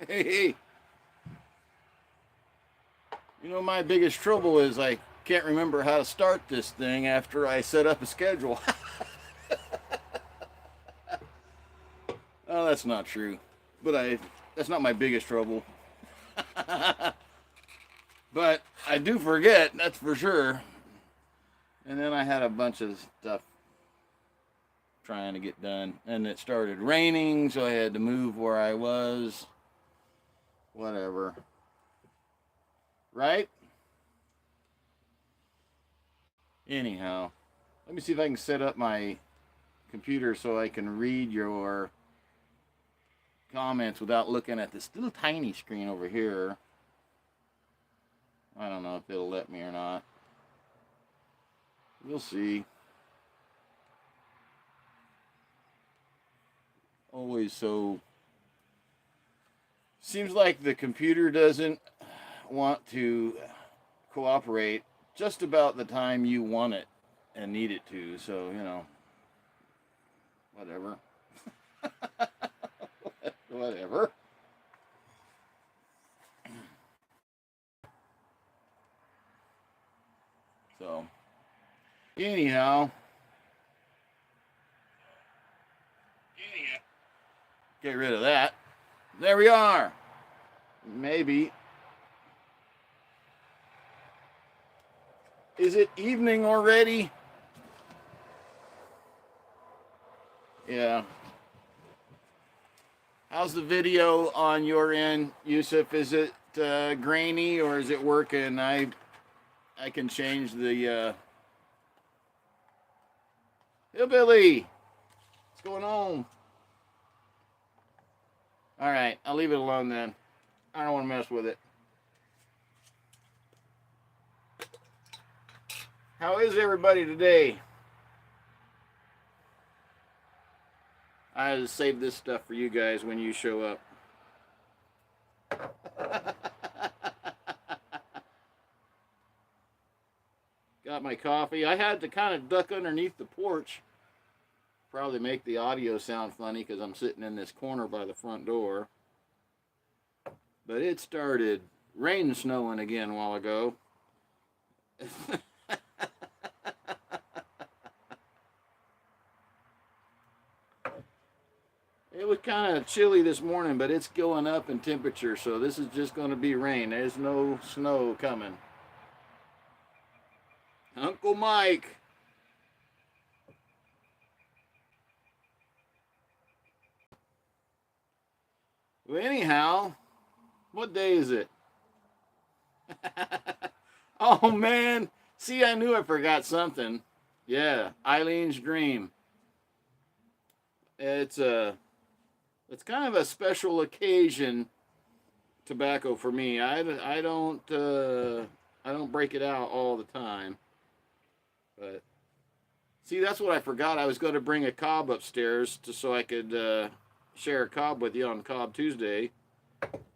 Hey, you know, my biggest trouble is I can't remember how to start this thing after I set up a schedule. Oh, that's not true. But that's not my biggest trouble. But I do forget, that's for sure. And then I had a bunch of stuff trying to get done. And it started raining, so I had to move where I was. Whatever. Right? Anyhow, let me see if I can set up my computer so I can read your comments without looking at this little tiny screen over here. I don't know if it'll let me or not. We'll see. Always so. Seems like the computer doesn't want to cooperate just about the time you want it and need it to. So, whatever. Whatever. So, anyhow, get rid of that. There we are. Maybe. Is it evening already? Yeah. How's the video on your end, Yusuf? Is it grainy or is it working? I can change the Hillbilly. What's going on? All right, I'll leave it alone then. I don't want to mess with it. How is everybody today? I just save this stuff for you guys when you show up. Got my coffee. I had to kind of duck underneath the porch. Probably make the audio sound funny because I'm sitting in this corner by the front door. But it started rain snowing again a while ago. It was kind of chilly this morning, but it's going up in temperature, so this is just going to be rain. There's no snow coming. Uncle Mike. Well, anyhow, what day is it? Oh, man. See, I knew I forgot something. Yeah, Eileen's Dream. It's kind of a special occasion tobacco for me. I don't break it out all the time. But see, that's what I forgot. I was going to bring a cob upstairs so I could share a cob with you on Cobb Tuesday,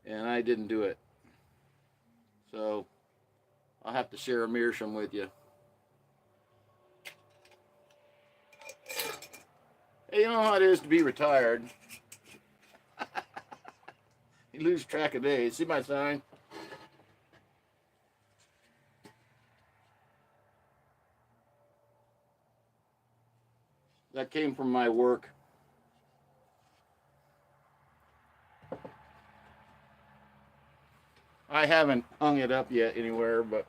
and I didn't do it. So I'll have to share a meerschaum with you. Hey, you know how it is to be retired. You lose track of days. See my sign? That came from my work. I haven't hung it up yet anywhere, but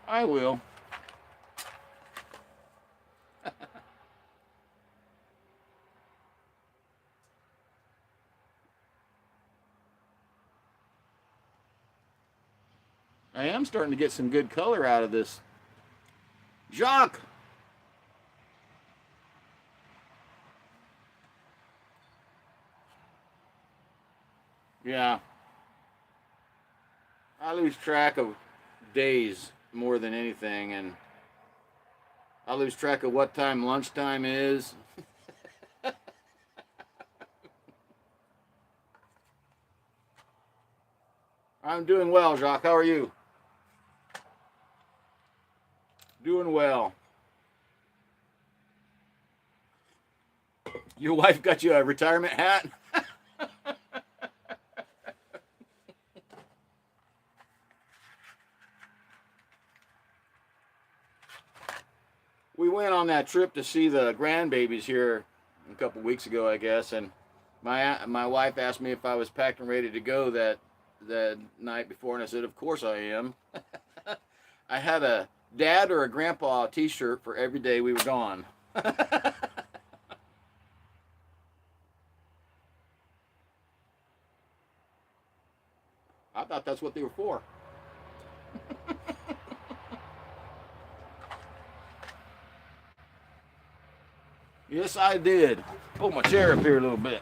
I will. I am starting to get some good color out of this. Jacques! Yeah. I lose track of days more than anything, and I lose track of what time lunchtime is. I'm doing well, Jacques. How are you? Doing well. Your wife got you a retirement hat? went on that trip to see the grandbabies here a couple weeks ago, I guess, and my wife asked me if I was packed and ready to go that night before, and I said, of course I am. I had a dad or a grandpa t-shirt for every day we were gone. I thought that's what they were for. Yes, I did. Pull my chair up here a little bit.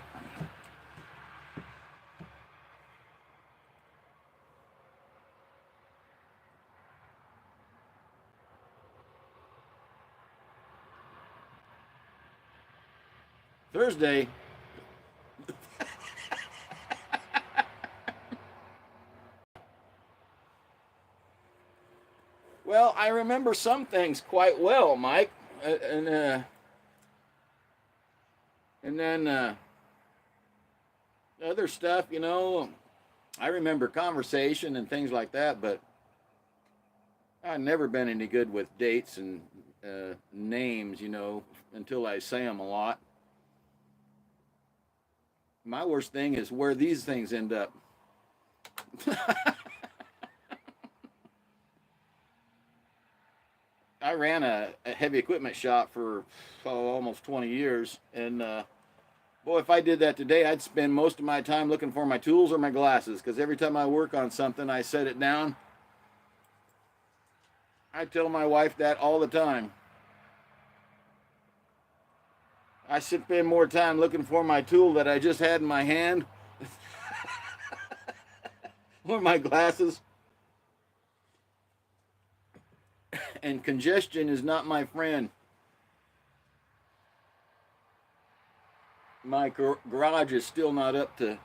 Thursday. Well, I remember some things quite well, Mike, and then other stuff, you know. I remember conversation and things like that, but I've never been any good with dates and names, you know, until I say them a lot. My worst thing is where these things end up. I ran a heavy equipment shop for almost 20 years, and boy, if I did that today, I'd spend most of my time looking for my tools or my glasses, because every time I work on something, I set it down. I tell my wife that all the time. I spend more time looking for my tool that I just had in my hand or my glasses. And congestion is not my friend. My garage is still not up to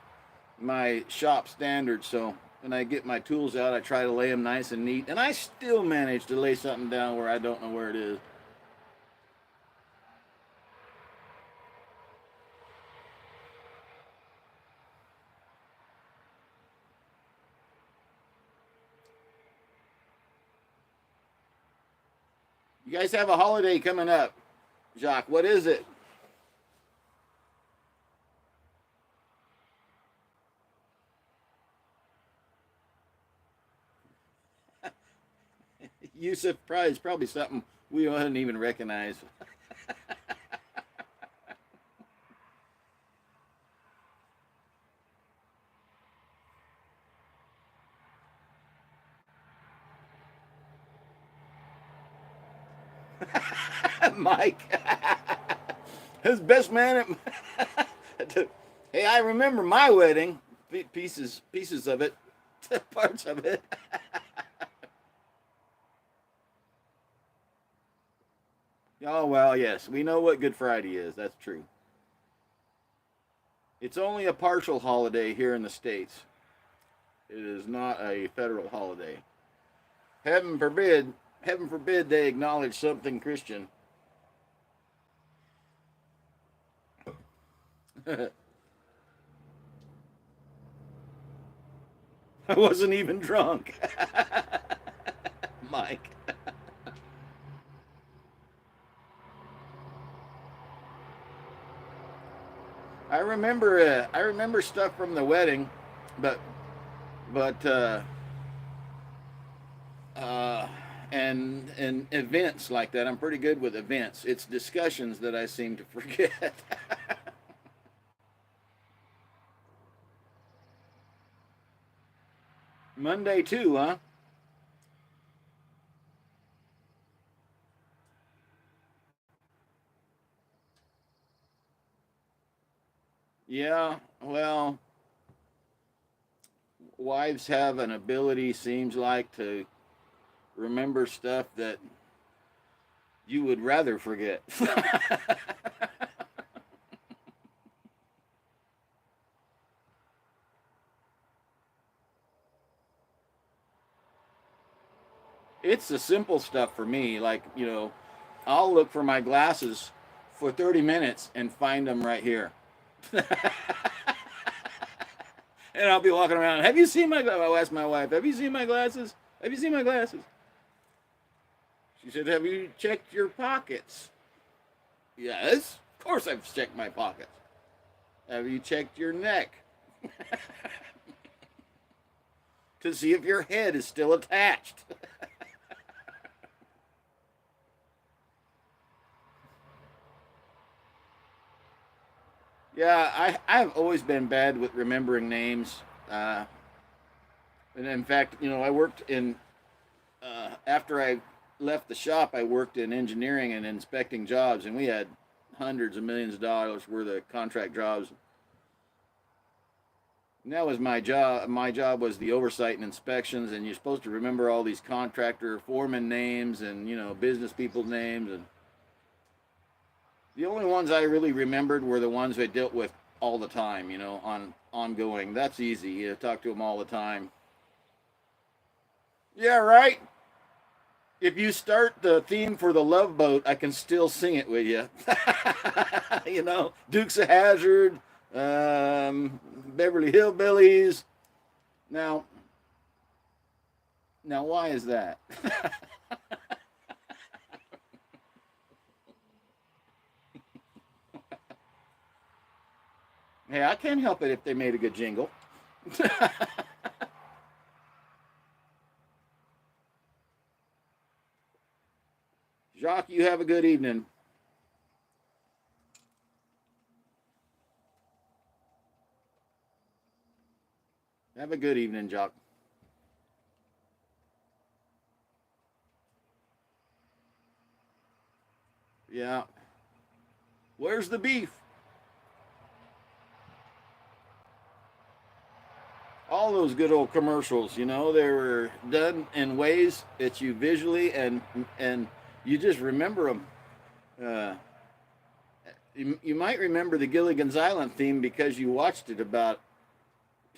my shop standards, so when I get my tools out, I try to lay them nice and neat, and I still manage to lay something down where I don't know where it is. You guys have a holiday coming up. Jacques, what is it? Yusuf Prize, probably something we wouldn't even recognize. Mike, his best man at hey, I remember my wedding, pieces of it, parts of it. Oh, well, yes, we know what Good Friday is. That's true. It's only a partial holiday here in the States. It is not a federal holiday. Heaven forbid, heaven forbid they acknowledge something Christian. I wasn't even drunk. Mike. I remember stuff from the wedding, but but uh, and events like that. I'm pretty good with events. It's discussions that I seem to forget. Monday too, huh? Yeah. Well, wives have an ability, seems like, to remember stuff that you would rather forget. It's the simple stuff for me. Like, you know, I'll look for my glasses for 30 minutes and find them right here. And I'll be walking around. Have you seen my glasses? I'll ask my wife, have you seen my glasses? Have you seen my glasses? She said, have you checked your pockets? Yes, of course I've checked my pockets. Have you checked your neck? To see if your head is still attached. Yeah, I've always been bad with remembering names. Uh, and in fact, I worked in, after I left the shop, I worked in engineering and inspecting jobs, and we had hundreds of millions of dollars worth of contract jobs. And that was my job. My job was the oversight and inspections, and you're supposed to remember all these contractor foreman names and business people's names. And the only ones I really remembered were the ones I dealt with all the time, on ongoing. That's easy. You talk to them all the time. Yeah, right. If you start the theme for the Love Boat, I can still sing it with you. Dukes of Hazzard, Beverly Hillbillies. Now, why is that? Hey, I can't help it if they made a good jingle. Jacques, you have a good evening. Have a good evening, Jacques. Yeah. Where's the beef? All those good old commercials, they were done in ways that you visually and you just remember them. Uh, you might remember the Gilligan's Island theme because you watched it about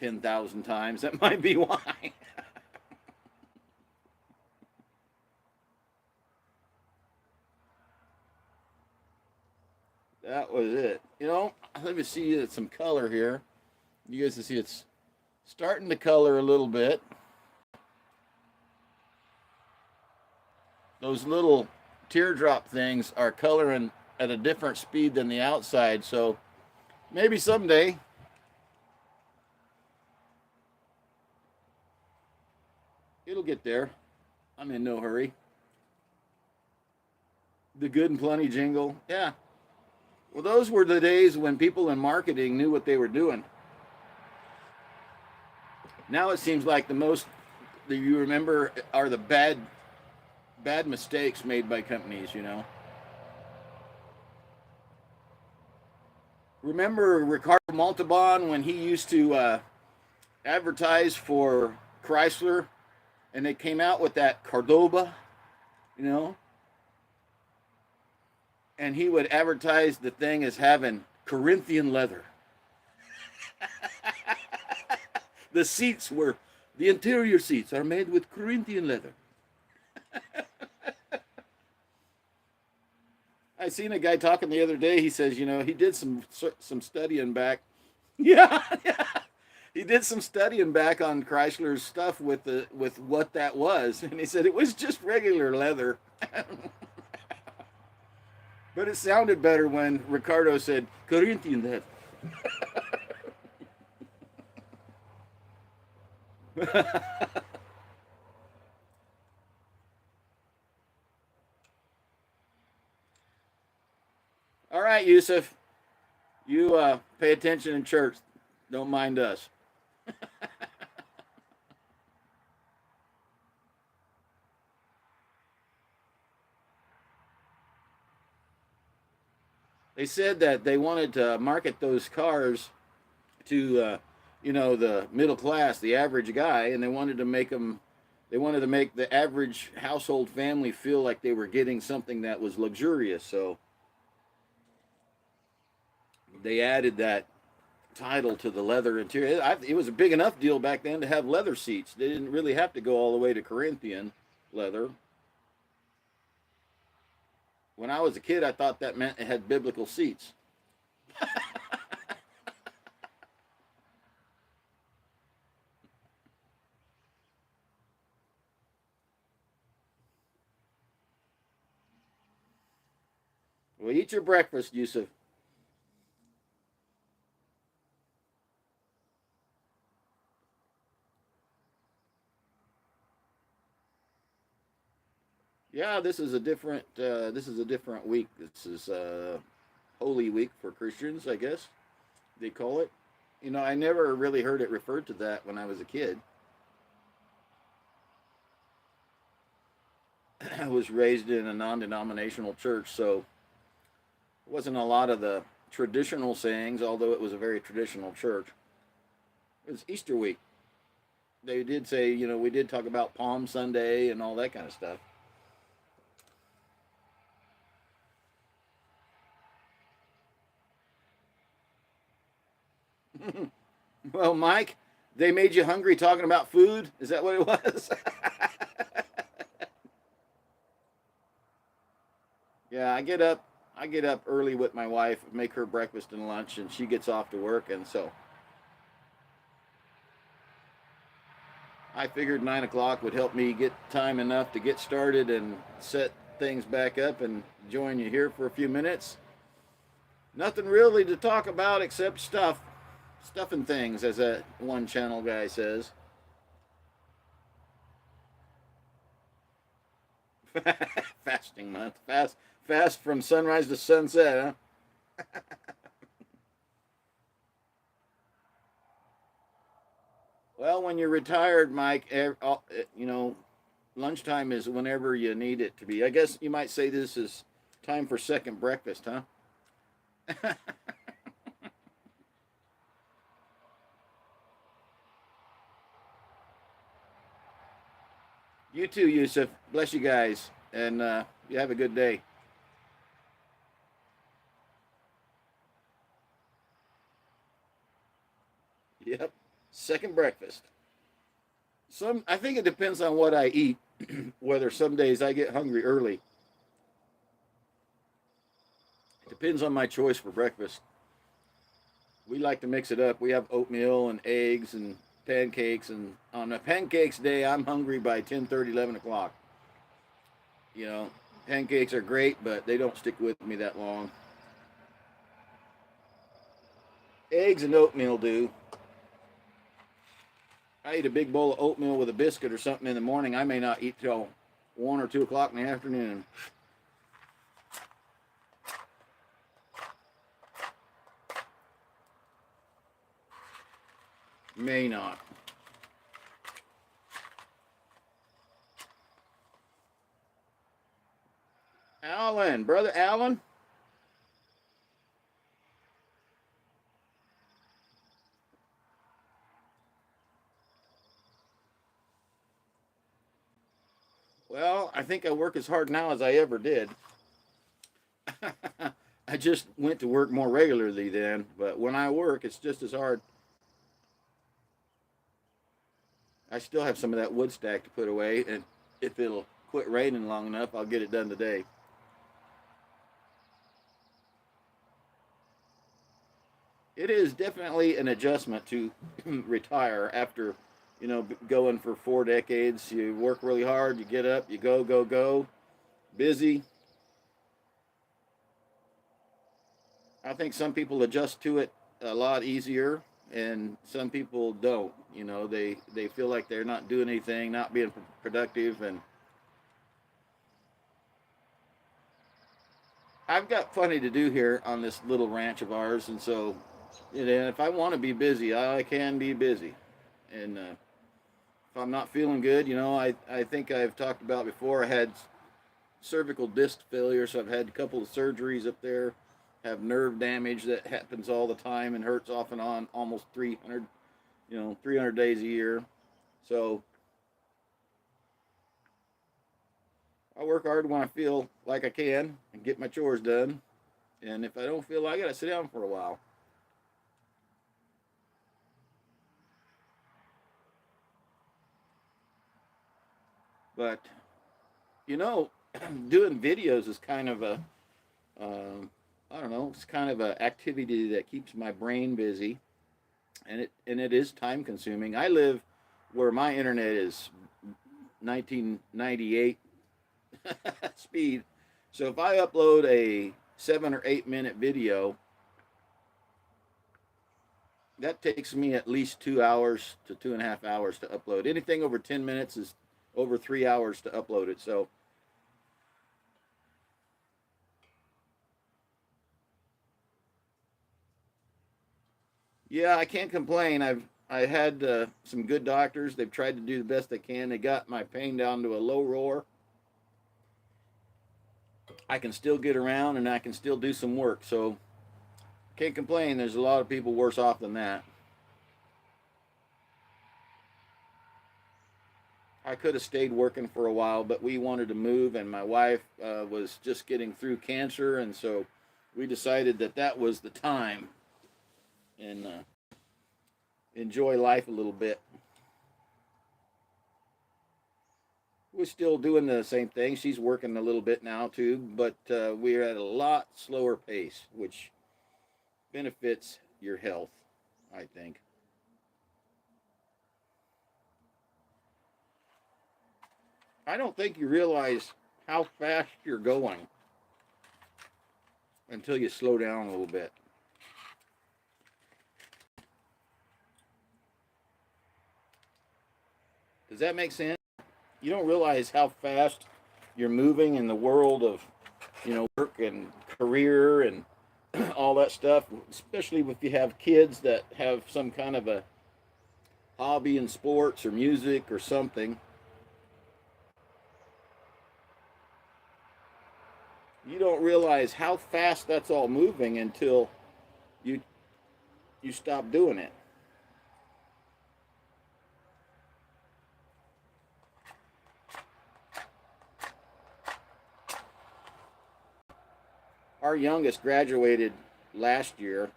10,000 times. That might be why. That was it. Let me see some color here. You guys can see it's starting to color a little bit. Those little teardrop things are coloring at a different speed than the outside, so maybe someday. It'll get there. I'm in no hurry. The Good and Plenty jingle. Yeah. Well, those were the days when people in marketing knew what they were doing. Now it seems like the most that you remember are the bad mistakes made by companies. Remember Ricardo Montalban when he used to advertise for Chrysler and they came out with that Cordoba, you know, and he would advertise the thing as having Corinthian leather. The interior seats are made with Corinthian leather. I seen a guy talking the other day. He says, he did some studying back. Yeah, yeah. He did some studying back on Chrysler's stuff with what that was, and he said it was just regular leather. But it sounded better when Ricardo said Corinthian leather. All right, Yusuf, you pay attention in church. Don't mind us. They said that they wanted to market those cars to the middle class, the average guy, and they wanted to make them. They wanted to make the average household family feel like they were getting something that was luxurious. So they added that title to the leather interior. It was a big enough deal back then to have leather seats. They didn't really have to go all the way to Corinthian leather. When I was a kid, I thought that meant it had biblical seats. Well, eat your breakfast, Yusuf. Yeah, this is a different week. This is Holy Week for Christians, I guess they call it. You know, I never really heard it referred to that when I was a kid. I was raised in a non-denominational church, so it wasn't a lot of the traditional sayings, although it was a very traditional church. It was Easter week. They did say, you know, we did talk about Palm Sunday and all that kind of stuff. Well, Mike, they made you hungry talking about food? Is that what it was? Yeah, I get up early with my wife, make her breakfast and lunch, and she gets off to work, and so I figured 9 o'clock would help me get time enough to get started and set things back up and join you here for a few minutes. Nothing really to talk about except stuff and things, as that one channel guy says. Fasting month, fast from sunrise to sunset, huh? Well, when you're retired, Mike, you know, lunchtime is whenever you need it to be. I guess you might say this is time for second breakfast, huh? You too, Yusuf. Bless you guys, and you have a good day. Yep, second breakfast. I think it depends on what I eat. Whether some days I get hungry early. It depends on my choice for breakfast. We like to mix it up. We have oatmeal and eggs and pancakes, and on a pancakes day, I'm hungry by 10:30, 11 o'clock. You know, pancakes are great, but they don't stick with me that long. Eggs and oatmeal do. I eat a big bowl of oatmeal with a biscuit or something in the morning. I may not eat till 1 or 2 o'clock in the afternoon. May not. Alan, brother Alan. Well, I think I work as hard now as I ever did. I just went to work more regularly then, but when I work, it's just as hard. I still have some of that wood stack to put away, and if it'll quit raining long enough, I'll get it done today. It is definitely an adjustment to retire after, you know, going for 4 decades. You work really hard, you get up, you go, go, go, busy. I think some people adjust to it a lot easier, and some people don't. You know, they feel like they're not doing anything, not being productive, and I've got plenty to do here on this little ranch of ours, and so, you know, if I want to be busy, I can be busy. And if I'm not feeling good, you know, I think I've talked about before. I had cervical disc failure, so I've had a couple of surgeries up there. Have nerve damage that happens all the time and hurts off and on almost 300, you know, 300 days a year. So I work hard when I feel like I can and get my chores done. And if I don't feel like it, I sit down for a while. But you know, doing videos is kind of a I don't know, it's kind of an activity that keeps my brain busy, and it is time consuming. I live where my internet is 1998 speed. So if I upload a 7 or 8 minute video, that takes me at least 2 hours to 2.5 hours to upload. Anything over 10 minutes is over 3 hours to upload it. So yeah, I can't complain. I had some good doctors. They've tried to do the best they can. They got my pain down to a low roar. I can still get around and I can still do some work. So can't complain. There's a lot of people worse off than that. I could have stayed working for a while, but we wanted to move, and my wife was just getting through cancer, and so we decided that that was the time and enjoy life a little bit. We're still doing the same thing. She's working a little bit now too, but we're at a lot slower pace, which benefits your health, I think. I don't think you realize how fast you're going until you slow down a little bit. Does that make sense? You don't realize how fast you're moving in the world of, work and career and all that stuff, especially if you have kids that have some kind of a hobby in sports or music or something. You don't realize how fast that's all moving until you stop doing it. Our youngest graduated last year.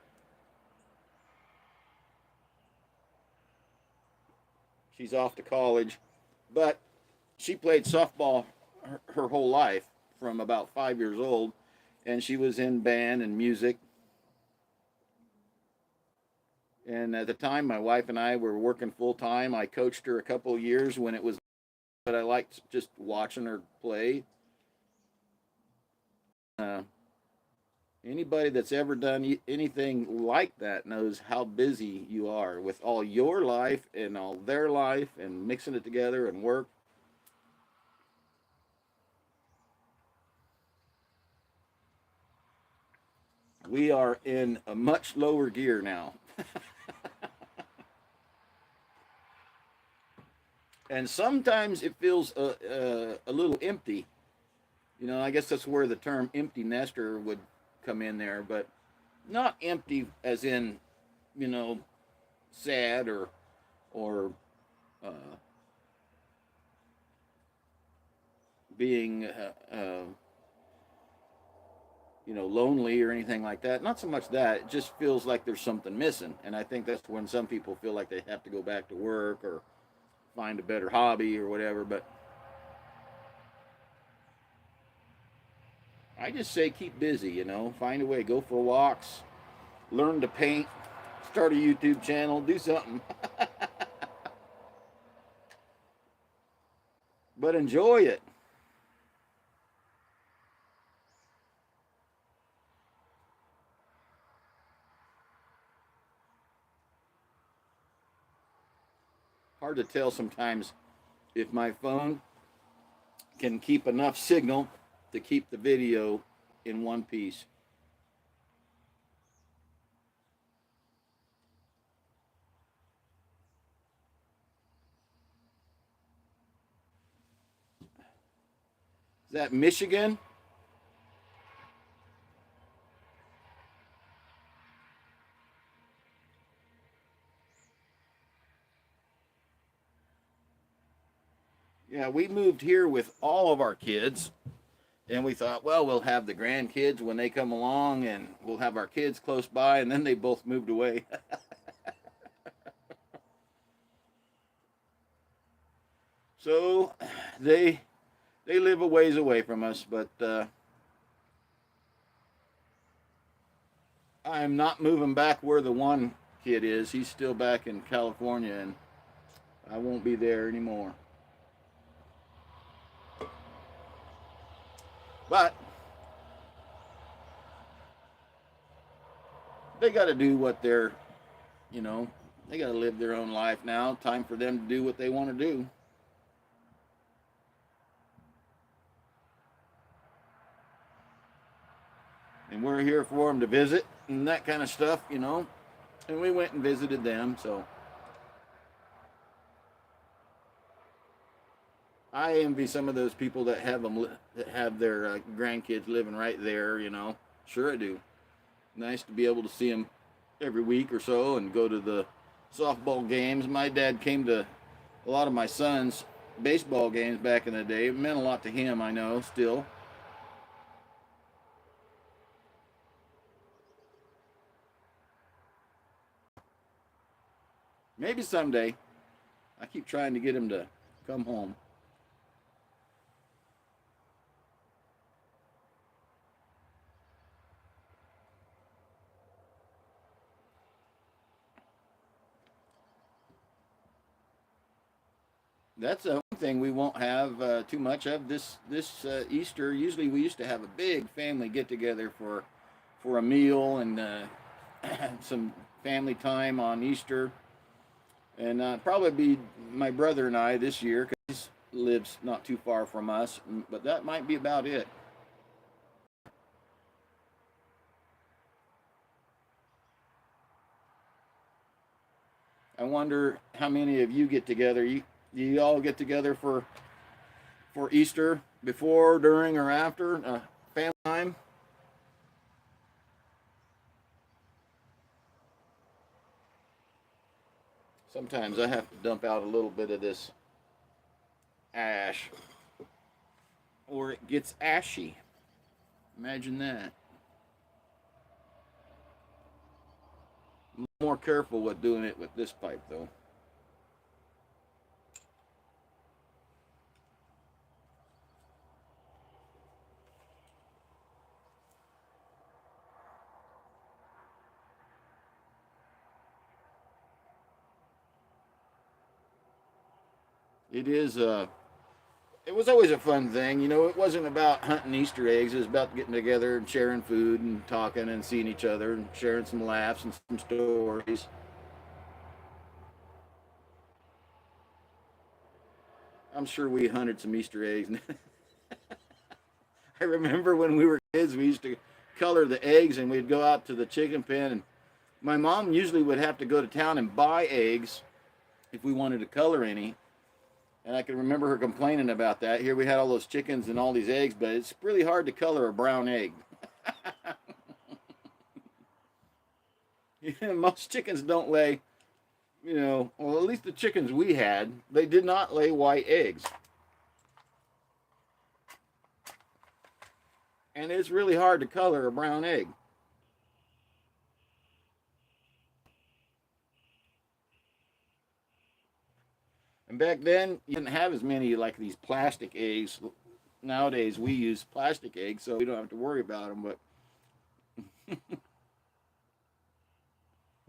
She's off to college, but she played softball her whole life from about 5 years old, and she was in band and music. And at the time, my wife and I were working full time. I coached her a couple of years when it was, but I liked just watching her play. Anybody that's ever done anything like that knows how busy you are with all your life and all their life and mixing it together and work. We are in a much lower gear now. And sometimes it feels a little empty. I guess that's where the term empty nester would come in there, but not empty as in, sad or being lonely or anything like that. Not so much that. It just feels like there's something missing, and I think that's when some people feel like they have to go back to work or find a better hobby or whatever. But I just say keep busy. Find a way, go for walks, learn to paint, start a YouTube channel, do something. But enjoy it. Hard to tell sometimes if my phone can keep enough signal to keep the video in one piece. Is that Michigan? Yeah, we moved here with all of our kids, and we thought, well, we'll have the grandkids when they come along, and we'll have our kids close by, and then they both moved away. So they live a ways away from us, but I'm not moving back where the one kid is. He's still back in California, and I won't be there anymore. But they got to do what they're, you know, they got to live their own life now. Time for them to do what they want to do. And we're here for them to visit and that kind of stuff, you know. And we went and visited them, so I envy some of those people that have that have their grandkids living right there, you know. Sure I do. Nice to be able to see them every week or so and go to the softball games. My dad came to a lot of my son's baseball games back in the day. It meant a lot to him, I know, still. Maybe someday. I keep trying to get him to come home. That's one thing we won't have too much of this Easter. Usually, we used to have a big family get together for a meal and some family time on Easter, and probably be my brother and I this year because he lives not too far from us. But that might be about it. I wonder how many of you get together. You all get together for Easter before, during, or after family time. Sometimes I have to dump out a little bit of this ash, or it gets ashy. Imagine that. I'm more careful with doing it with this pipe, though. It is it was always a fun thing. You know, it wasn't about hunting Easter eggs. It was about getting together and sharing food and talking and seeing each other and sharing some laughs and some stories. I'm sure we hunted some Easter eggs. I remember when we were kids, we used to color the eggs and we'd go out to the chicken pen. And my mom usually would have to go to town and buy eggs if we wanted to color any. And I can remember her complaining about that. Here we had all those chickens and all these eggs, but it's really hard to color a brown egg. Most chickens don't lay, you know, well, at least the chickens we had, they did not lay white eggs. And it's really hard to color a brown egg. And back then, you didn't have as many like these plastic eggs. Nowadays, we use plastic eggs, so we don't have to worry about them. But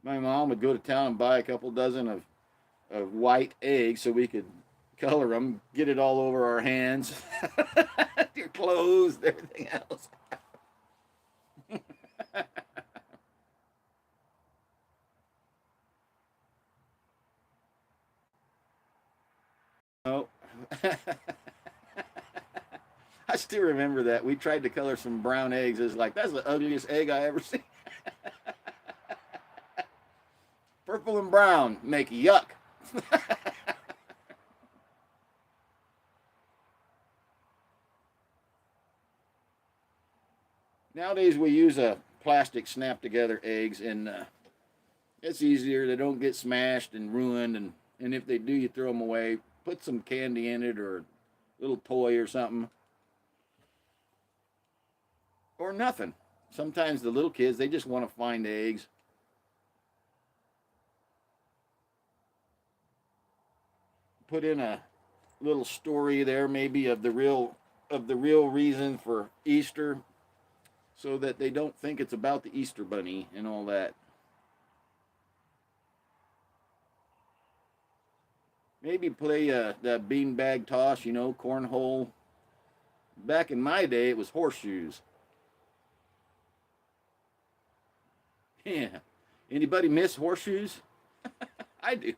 my mom would go to town and buy a couple dozen of white eggs so we could color them, get it all over our hands, your clothes, everything else. Oh. I still remember that. We tried to color some brown eggs. It's like, that's the ugliest egg I ever seen. Purple and brown make yuck. Nowadays we use a plastic snap together eggs and it's easier. They don't get smashed and ruined, and if they do, you throw them away. Put some candy in it or a little toy or something. Or nothing. Sometimes the little kids, they just want to find eggs. Put in a little story there maybe of the real reason for Easter so that they don't think it's about the Easter bunny and all that. Maybe play the beanbag toss, you know, cornhole. Back in my day, it was horseshoes. Yeah. Anybody miss horseshoes? I do.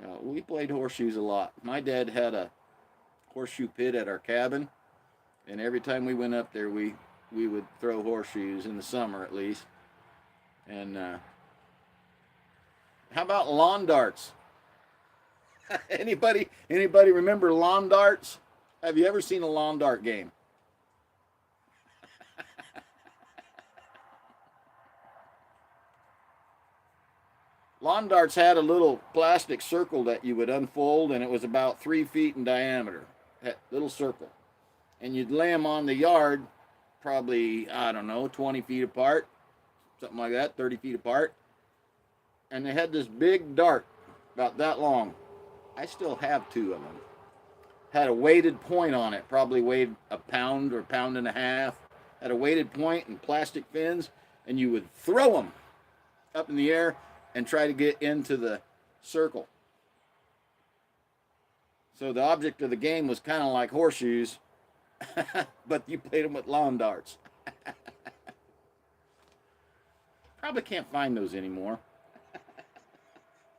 Yeah, we played horseshoes a lot. My dad had a horseshoe pit at our cabin, and every time we went up there, we would throw horseshoes in the summer at least. And how about lawn darts? Anybody remember lawn darts? Have you ever seen a lawn dart game? Lawn darts had a little plastic circle that you would unfold, and it was about 3 feet in diameter. That little circle, and you'd lay them on the yard, probably I don't know, 20 feet apart, something like that, 30 feet apart, and they had this big dart about that long. I still have two of them. Had a weighted point on it, probably weighed a pound or pound and a half. Had a weighted point and plastic fins, and you would throw them up in the air and try to get into the circle. So the object of the game was kind of like horseshoes, but you played them with lawn darts. Probably can't find those anymore.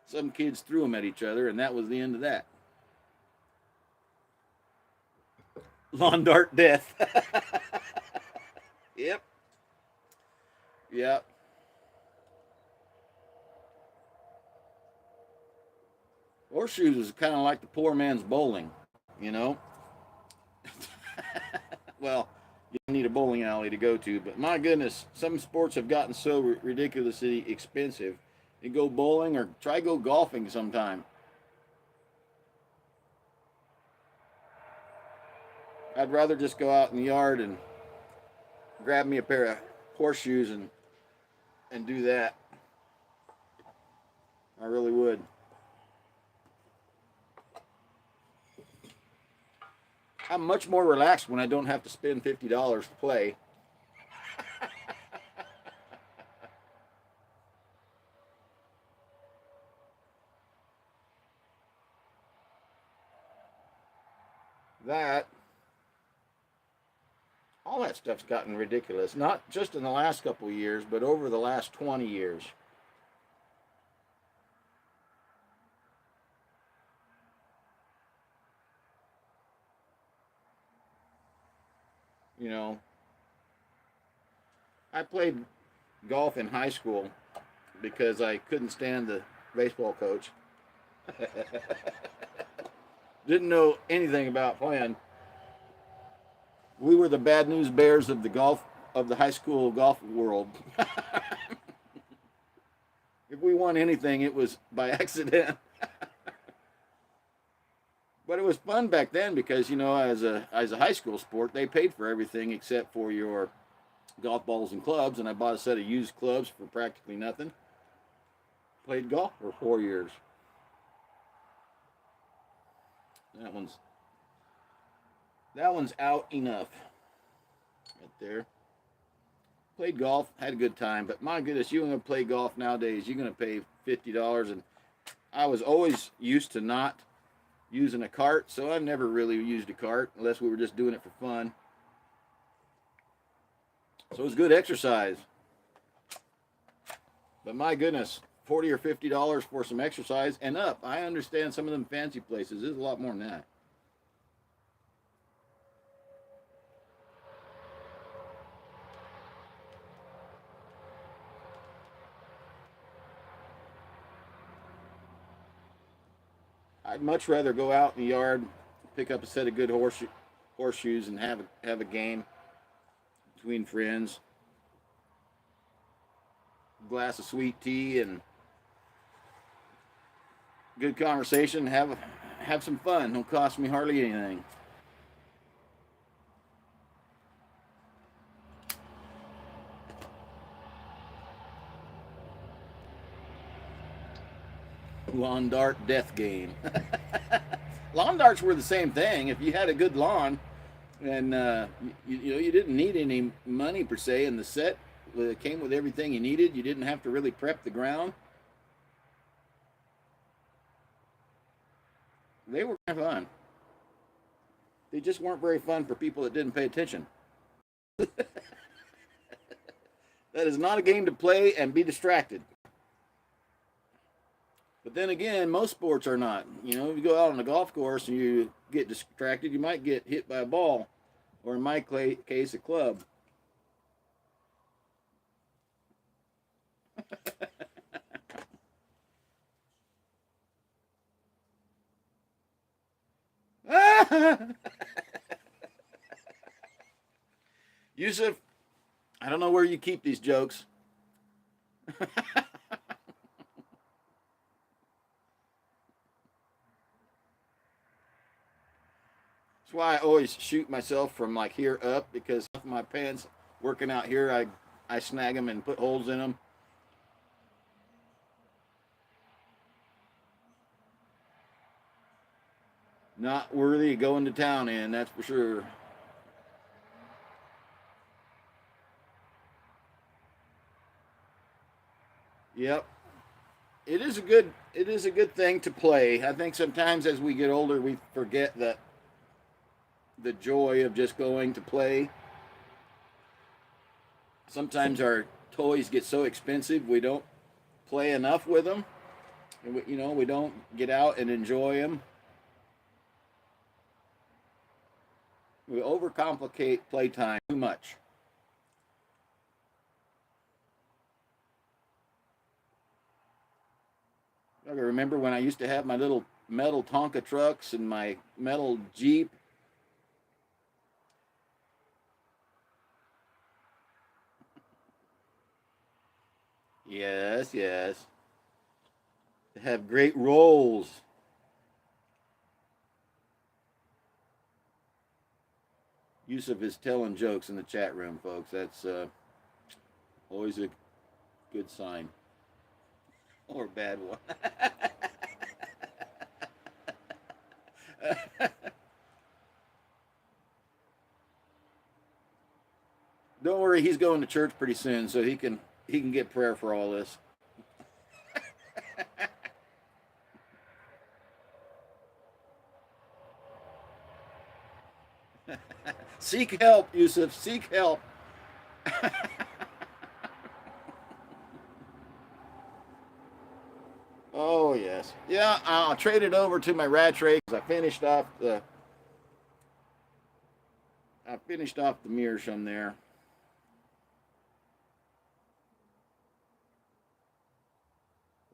Some kids threw them at each other, and that was the end of that. Lawn dart death. Yep. Yep. Horseshoes is kind of like the poor man's bowling, you know? Well, you need a bowling alley to go to, but my goodness, some sports have gotten so ridiculously expensive. You go bowling or try go golfing sometime. I'd rather just go out in the yard and grab me a pair of horseshoes and do that. I really would. I'm much more relaxed when I don't have to spend $50 to play. That, all that stuff's gotten ridiculous. Not just in the last couple of years, but over the last 20 years. You know, I played golf in high school because I couldn't stand the baseball coach. Didn't know anything about playing. We were the bad news bears of the high school golf world. If we won anything, it was by accident. But it was fun back then because, you know, as a high school sport, they paid for everything except for your golf balls and clubs, and I bought a set of used clubs for practically nothing. Played golf for 4 years. That one's out enough. Right there. Played golf, had a good time, but my goodness, you're gonna play golf nowadays, you're gonna pay $50, and I was always used to not using a cart, so I never really used a cart unless we were just doing it for fun. So it was good exercise. But my goodness, $40 or $50 for some exercise and up. I understand some of them fancy places. There's a lot more than that. I'd much rather go out in the yard, pick up a set of good horseshoes, and have a game between friends, a glass of sweet tea, and good conversation. Have some fun. Don't cost me hardly anything. Lawn dart death game. Lawn darts were the same thing. If you had a good lawn, and you didn't need any money per se, and the set came with everything you needed. You didn't have to really prep the ground. They were kind of fun. They just weren't very fun for people that didn't pay attention. That is not a game to play and be distracted. But then again, most sports are not. You know, if you go out on a golf course and you get distracted, you might get hit by a ball, or in my case, a club. Yusuf, I don't know where you keep these jokes. That's why I always shoot myself from like here up, because of my pants working out here, I snag them and put holes in them. Not worthy of going to town in, that's for sure. Yep. It is a good thing to play. I think sometimes as we get older we forget that the joy of just going to play. Sometimes our toys get so expensive we don't play enough with them, and we don't get out and enjoy them. We overcomplicate playtime too much. I remember when I used to have my little metal Tonka trucks and my metal Jeep. Yes, yes. They have great rolls. Yusuf is telling jokes in the chat room, folks. That's always a good sign. Or a bad one. Don't worry, he's going to church pretty soon, so he can get prayer for all this. Seek help, Yusuf. Seek help. Oh yes, yeah. I'll trade it over to my Rattray because I finished off the Meerschaum there.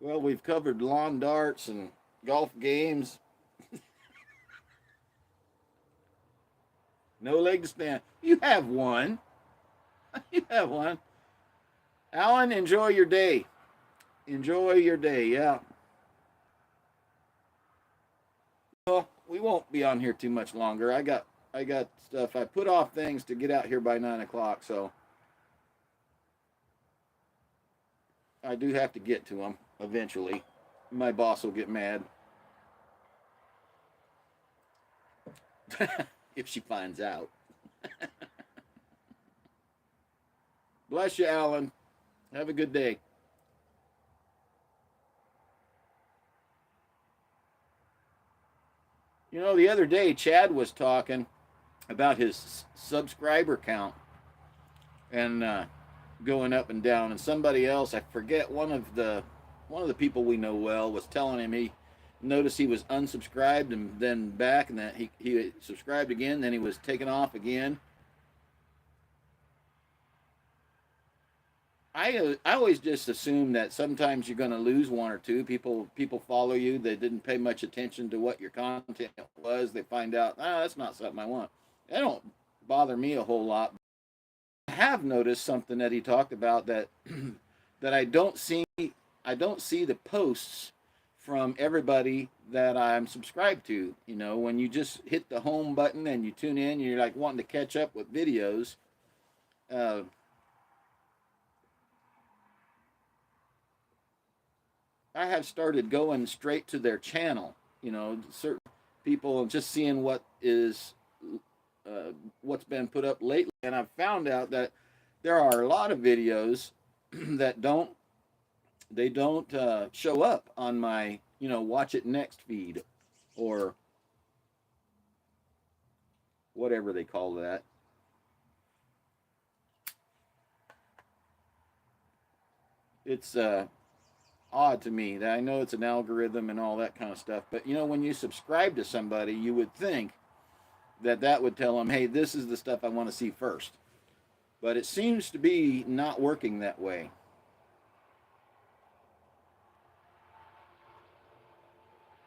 Well, we've covered lawn darts and golf games. No leg to stand. You have one. You have one. Alan, enjoy your day. Enjoy your day. Yeah. Well, we won't be on here too much longer. I got stuff. I put off things to get out here by 9 o'clock, so I do have to get to them eventually. My boss will get mad if she finds out. Bless you, Alan. Have a good day. You know, the other day, Chad was talking about his subscriber count and going up and down, and somebody else, I forget, one of the people we know well was telling him he noticed he was unsubscribed and then back, and that he subscribed again, then he was taken off again. I always just assume that sometimes you're going to lose one or two people follow you. They didn't pay much attention to what your content was. They find out, that's not something I want. That don't bother me a whole lot. I have noticed something that he talked about that that I don't see the posts from everybody that I'm subscribed to. You know, when you just hit the home button and you tune in, you're like wanting to catch up with videos. Uh, I have started going straight to their channel. You know, certain people, and just seeing what's been put up lately, and I've found out that there are a lot of videos that don't show up on my watch it next feed, or whatever they call that. It's odd to me. That I know it's an algorithm and all that kind of stuff, but you know, when you subscribe to somebody, you would think that that would tell them, hey, this is the stuff I want to see first. But it seems to be not working that way.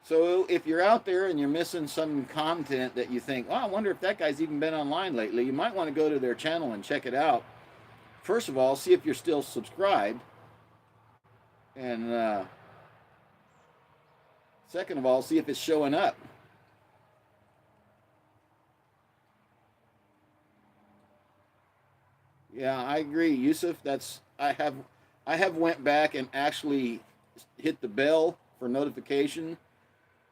So if you're out there and you're missing some content that you think, oh, I wonder if that guy's even been online lately, you might want to go to their channel and check it out. First of all, see if you're still subscribed. And second of all, see if it's showing up. Yeah, I agree, Yusuf. I have went back and actually hit the bell for notification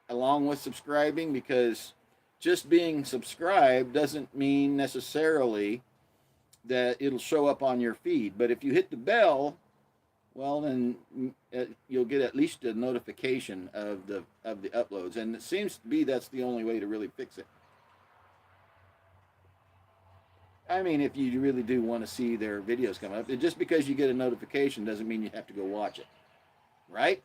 along with subscribing, because just being subscribed doesn't mean necessarily that it'll show up on your feed. But if you hit the bell, well, then you'll get at least a notification of the uploads, and it seems to be that's the only way to really fix it. I mean, if you really do want to see their videos come up, just because you get a notification doesn't mean you have to go watch it, right?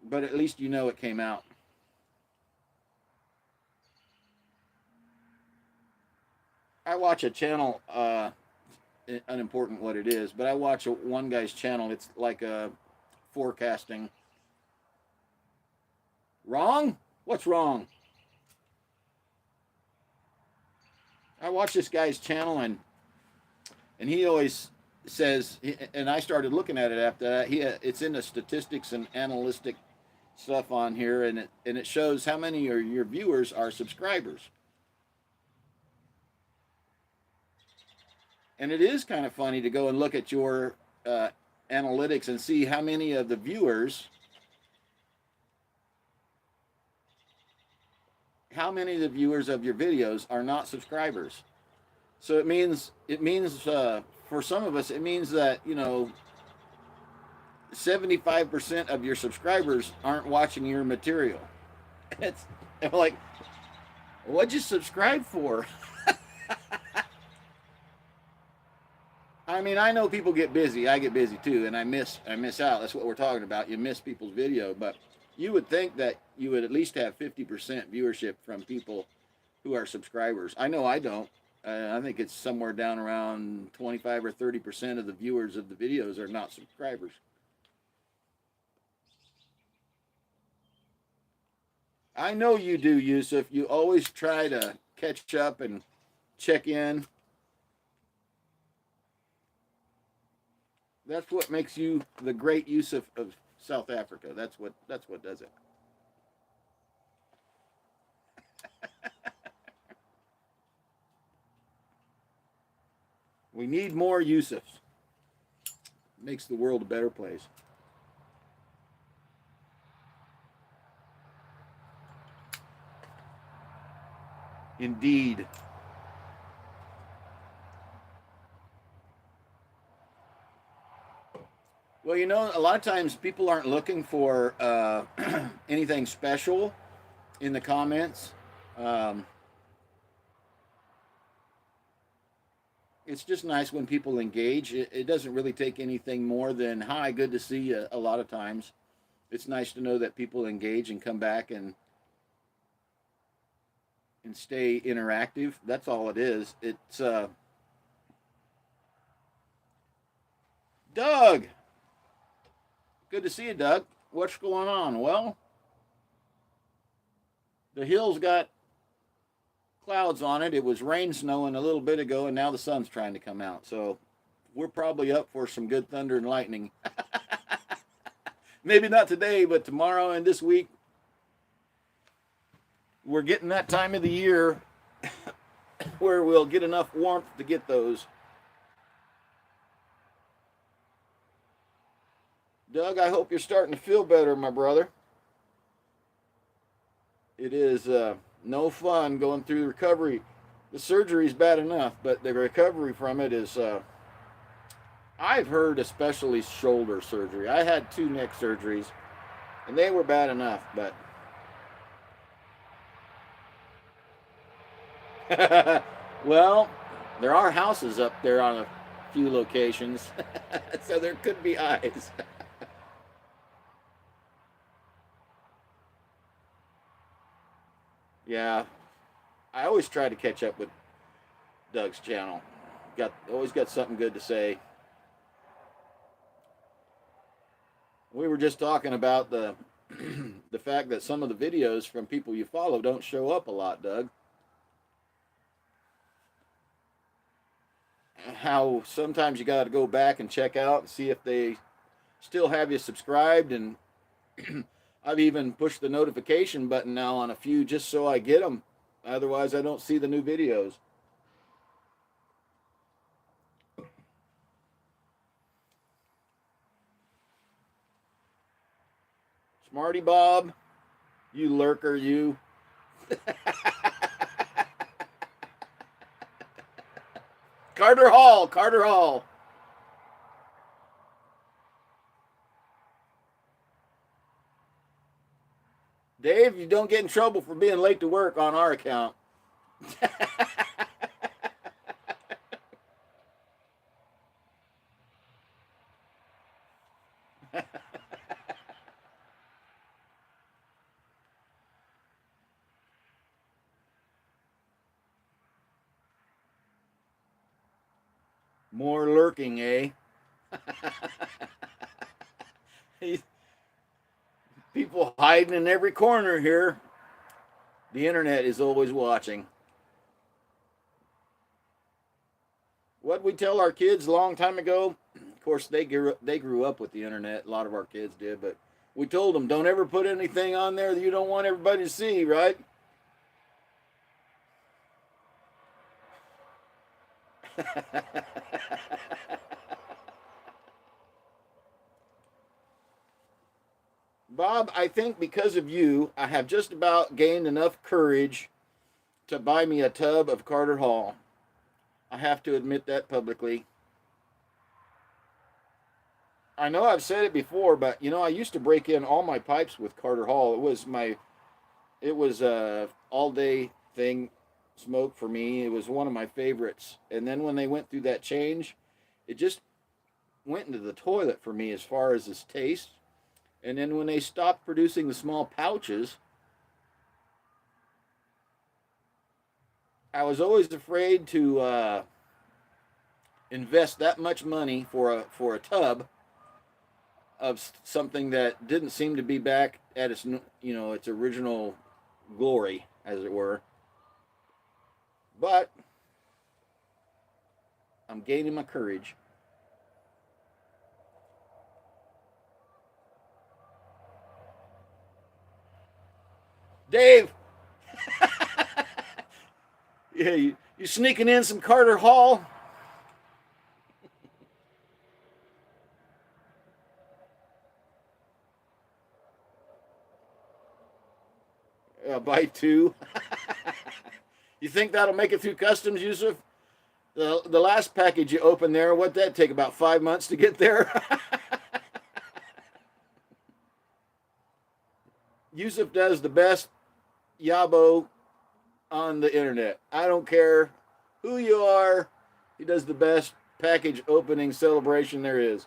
But at least you know it came out. I watch a channel, unimportant what it is, but I watch one guy's channel. It's like a forecasting. Wrong? What's wrong? I watch this guy's channel, and he always says, and I started looking at it after that. It's in the statistics and analytic stuff on here, and it shows how many of your viewers are subscribers. And it is kind of funny to go and look at your analytics and see how many of the viewers, of your videos are not subscribers. So it means for some of us, it means that, 75% of your subscribers aren't watching your material. I'm like, what'd you subscribe for? I mean, I know people get busy. I get busy too, and I miss out. That's what we're talking about. You miss people's video, but you would think that you would at least have 50% viewership from people who are subscribers. I know I don't. I think it's somewhere down around 25 or 30% of the viewers of the videos are not subscribers. I know you do, Yusuf. You always try to catch up and check in. That's what makes you the great Yusuf of South Africa. That's what does it. We need more Yusufs. Makes the world a better place. Indeed. Well, a lot of times people aren't looking for anything special in the comments. It's just nice when people engage. It doesn't really take anything more than, hi, good to see you, a lot of times. It's nice to know that people engage and come back and stay interactive. That's all it is. It's Doug. Good to see you, Doug. What's going on? Well, the hill's got clouds on it. It was rain snowing a little bit ago, and now the sun's trying to come out. So we're probably up for some good thunder and lightning. Maybe not today, but tomorrow and this week. We're getting that time of the year where we'll get enough warmth to get those. Doug, I hope you're starting to feel better, my brother. It is no fun going through recovery. The surgery is bad enough, but the recovery from it is, I've heard especially shoulder surgery. I had 2 neck surgeries, and they were bad enough, but Well, there are houses up there on a few locations, so there could be eyes. Yeah, I always try to catch up with Doug's channel. Got always got something good to say. We were just talking about the the fact that some of the videos from people you follow don't show up a lot, Doug. How sometimes you got to go back and check out and see if they still have you subscribed, and I've even pushed the notification button now on a few just so I get them. Otherwise, I don't see the new videos. Smarty Bob, you lurker, you. Carter Hall, Carter Hall. Dave, you don't get in trouble for being late to work on our account. More lurking, eh? People hiding in every corner here. The internet is always watching. What we tell our kids a long time ago, of course they grew up with the internet. A lot of our kids did, but we told them don't ever put anything on there that you don't want everybody to see, right? Bob, I think because of you, I have just about gained enough courage to buy me a tub of Carter Hall. I have to admit that publicly. I know I've said it before, but I used to break in all my pipes with Carter Hall. It was a all day thing, smoke for me. It was one of my favorites. And then when they went through that change, it just went into the toilet for me as far as its taste. And then when they stopped producing the small pouches, I was always afraid to invest that much money for a tub of something that didn't seem to be back at its original glory, as it were. But I'm gaining my courage. Dave, yeah, you sneaking in some Carter Hall? Buy two. You think that'll make it through customs, Yusuf? The last package you opened there, what'd that take? About 5 months to get there? Yusuf does the best Yabo on the internet. I don't care who you are. He does the best package opening celebration there is.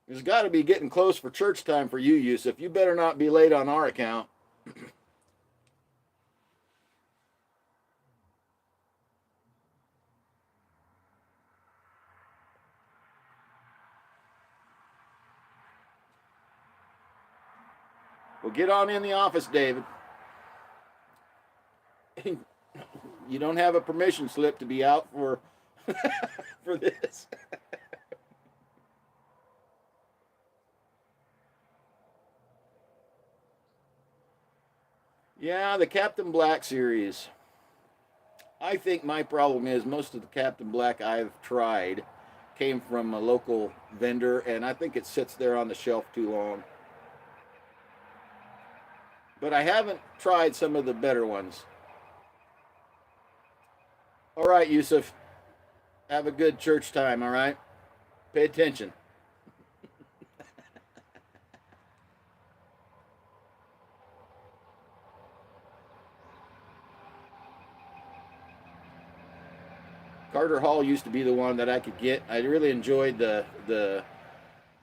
It's got to be getting close for church time for you, Yusuf. You better not be late on our account. Well, get on in the office, David. You don't have a permission slip to be out for for this. Yeah, the Captain Black series. I think my problem is most of the Captain Black I've tried came from a local vendor, and I think it sits there on the shelf too long. But I haven't tried some of the better ones. All right, Yusuf. Have a good church time, all right? Pay attention. Carter Hall used to be the one that I could get. I really enjoyed the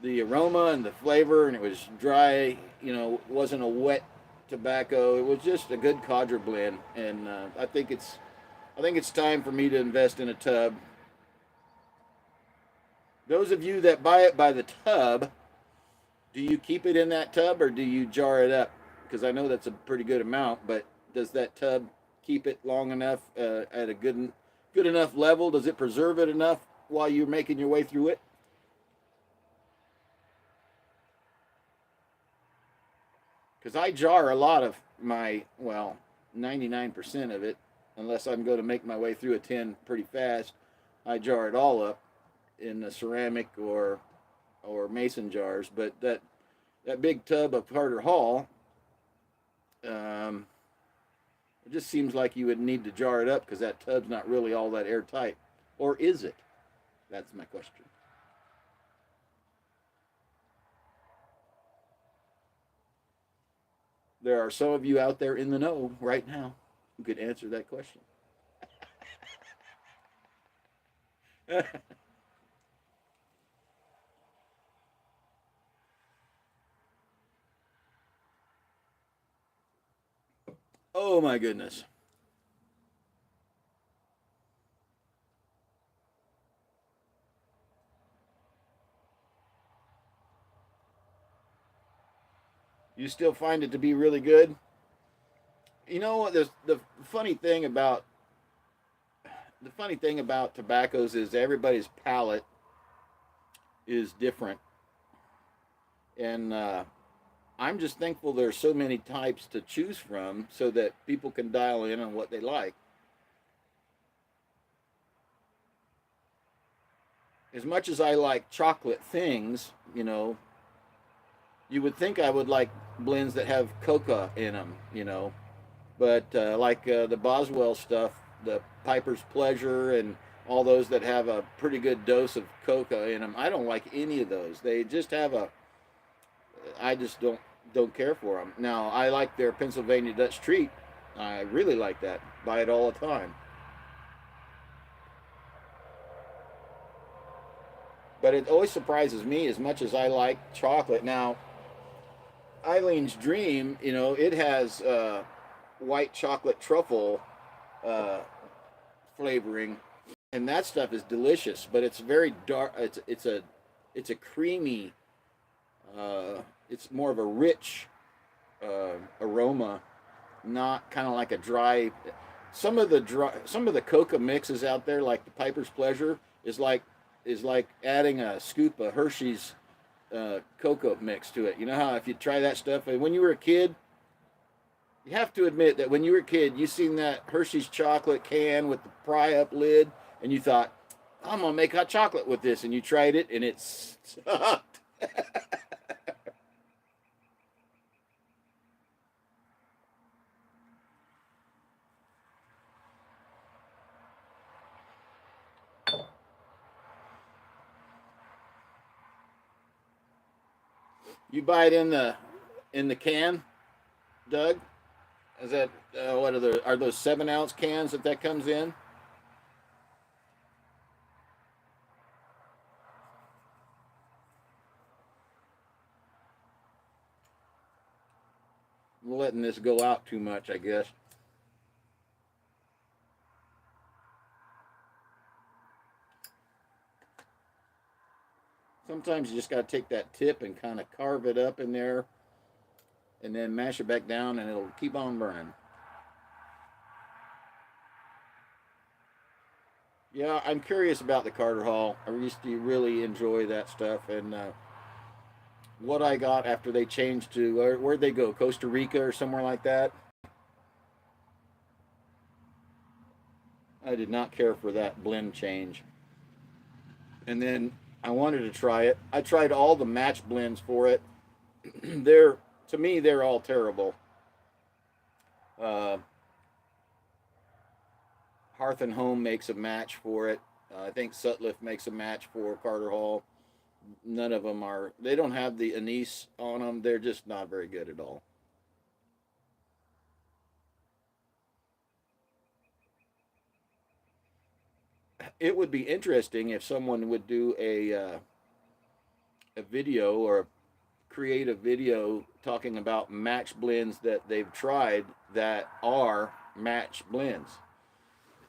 aroma and the flavor, and it was dry. You know, it wasn't a wet tobacco. It was just a good codger blend, and I think it's time for me to invest in a tub. Those of you that buy it by the tub, do you keep it in that tub or do you jar it up? Because I know that's a pretty good amount, but does that tub keep it long enough at a good enough level? Does it preserve it enough while you're making your way through it? Because I jar a lot of my, well, 99% of it, unless I'm going to make my way through a tin pretty fast. I jar it all up in the ceramic or mason jars. But that big tub of Carter Hall, um, it just seems like you would need to jar it up because that tub's not really all that airtight. Or is it? That's my question. There are some of you out there in the know right now who could answer that question. Oh my goodness. You still find it to be really good? You know what? The funny thing about tobaccos is everybody's palate is different, and I'm just thankful there's so many types to choose from, so that people can dial in on what they like. As much as I like chocolate things, you know, you would think I would like blends that have coca in them, you know, but the Boswell stuff, the Piper's Pleasure, and all those that have a pretty good dose of coca in them, I don't like any of those. They just have a, I just don't care for them. Now I like their Pennsylvania Dutch Treat. I really like that. Buy it all the time. But it always surprises me as much as I like chocolate. Now Eileen's Dream, you know, it has white chocolate truffle uh, flavoring, and that stuff is delicious. But it's very dark. It's a creamy. It's more of a rich aroma, not kind of like a dry. Some of the coca mixes out there, like the Piper's Pleasure, is like adding a scoop of Hershey's cocoa mix to it. You know how if you try that stuff, and when you were a kid, you have to admit that when you were a kid, you seen that Hershey's chocolate can with the pry up lid, and you thought, "I'm gonna make hot chocolate with this," and you tried it, and it sucked. You buy it in the can, Doug. Is that what are those 7 ounce cans that comes in? I'm letting this go out too much, I guess. Sometimes you just got to take that tip and kind of carve it up in there, and then mash it back down, and it'll keep on burning. Yeah, I'm curious about the Carter Hall. I used to really enjoy that stuff, and what I got after they changed to where'd they go? Costa Rica or somewhere like that. I did not care for that blend change. And then I wanted to try it. I tried all the match blends for it. they're to me they're all terrible. Uh, Hearth and Home makes a match for it. I think Sutliff makes a match for Carter Hall. None of them are. They don't have the anise on them. They're just not very good at all. it would be interesting if someone would do a video or create a video talking about match blends that they've tried that are match blends.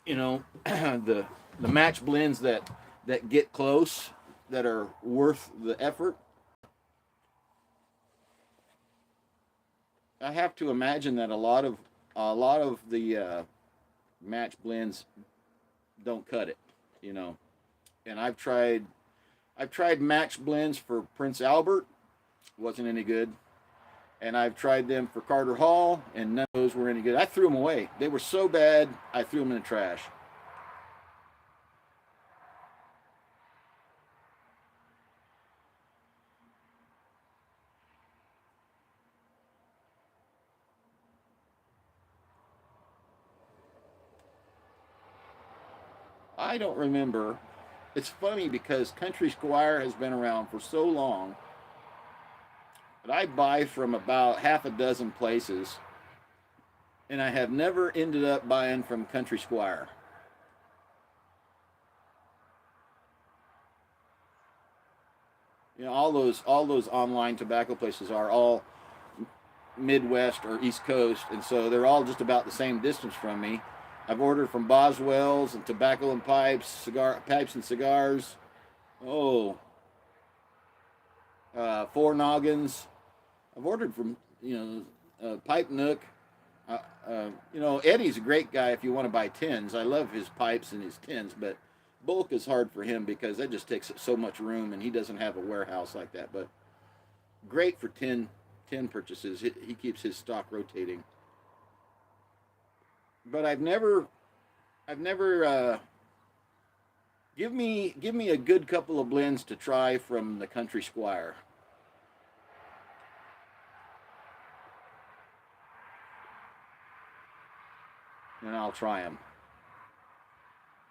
You know, the match blends that get close, that are worth the effort. I have to imagine that a lot of the match blends don't cut it, you know. And I've tried match blends for Prince Albert, wasn't any good. And I've tried them for Carter Hall, and none of those were any good. I threw them away. They were so bad, I threw them in the trash. I don't remember. It's funny because Country Squire has been around for so long, but I buy from about half a dozen places, and I have never ended up buying from Country Squire. You know, all those online tobacco places are all Midwest or East Coast, and so they're all just about the same distance from me. I've ordered from Boswell's and Tobacco and Pipes, cigar pipes and cigars. Oh, Four Noggins. I've ordered from Pipe Nook. Uh, Eddie's a great guy if you want to buy tins. I love his pipes and his tins, but bulk is hard for him because that just takes up so much room, and he doesn't have a warehouse like that. But great for tin purchases. He keeps his stock rotating. But I've never give me a good couple of blends to try from the Country Squire, and I'll try them.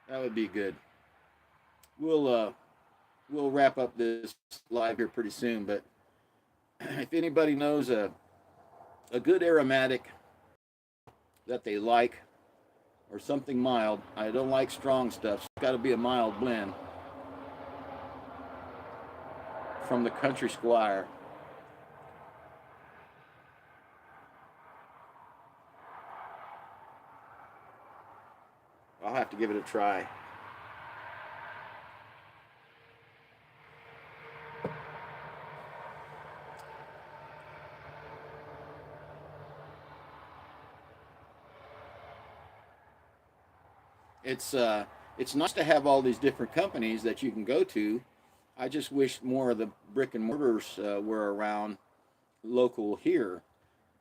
That would be good. We'll wrap up this live here pretty soon, but if anybody knows a good aromatic that they like, or something mild. I don't like strong stuff. It's got to be a mild blend from the Country Squire. I'll have to give it a try. It's nice to have all these different companies that you can go to. I just wish more of the brick and mortars were around local here.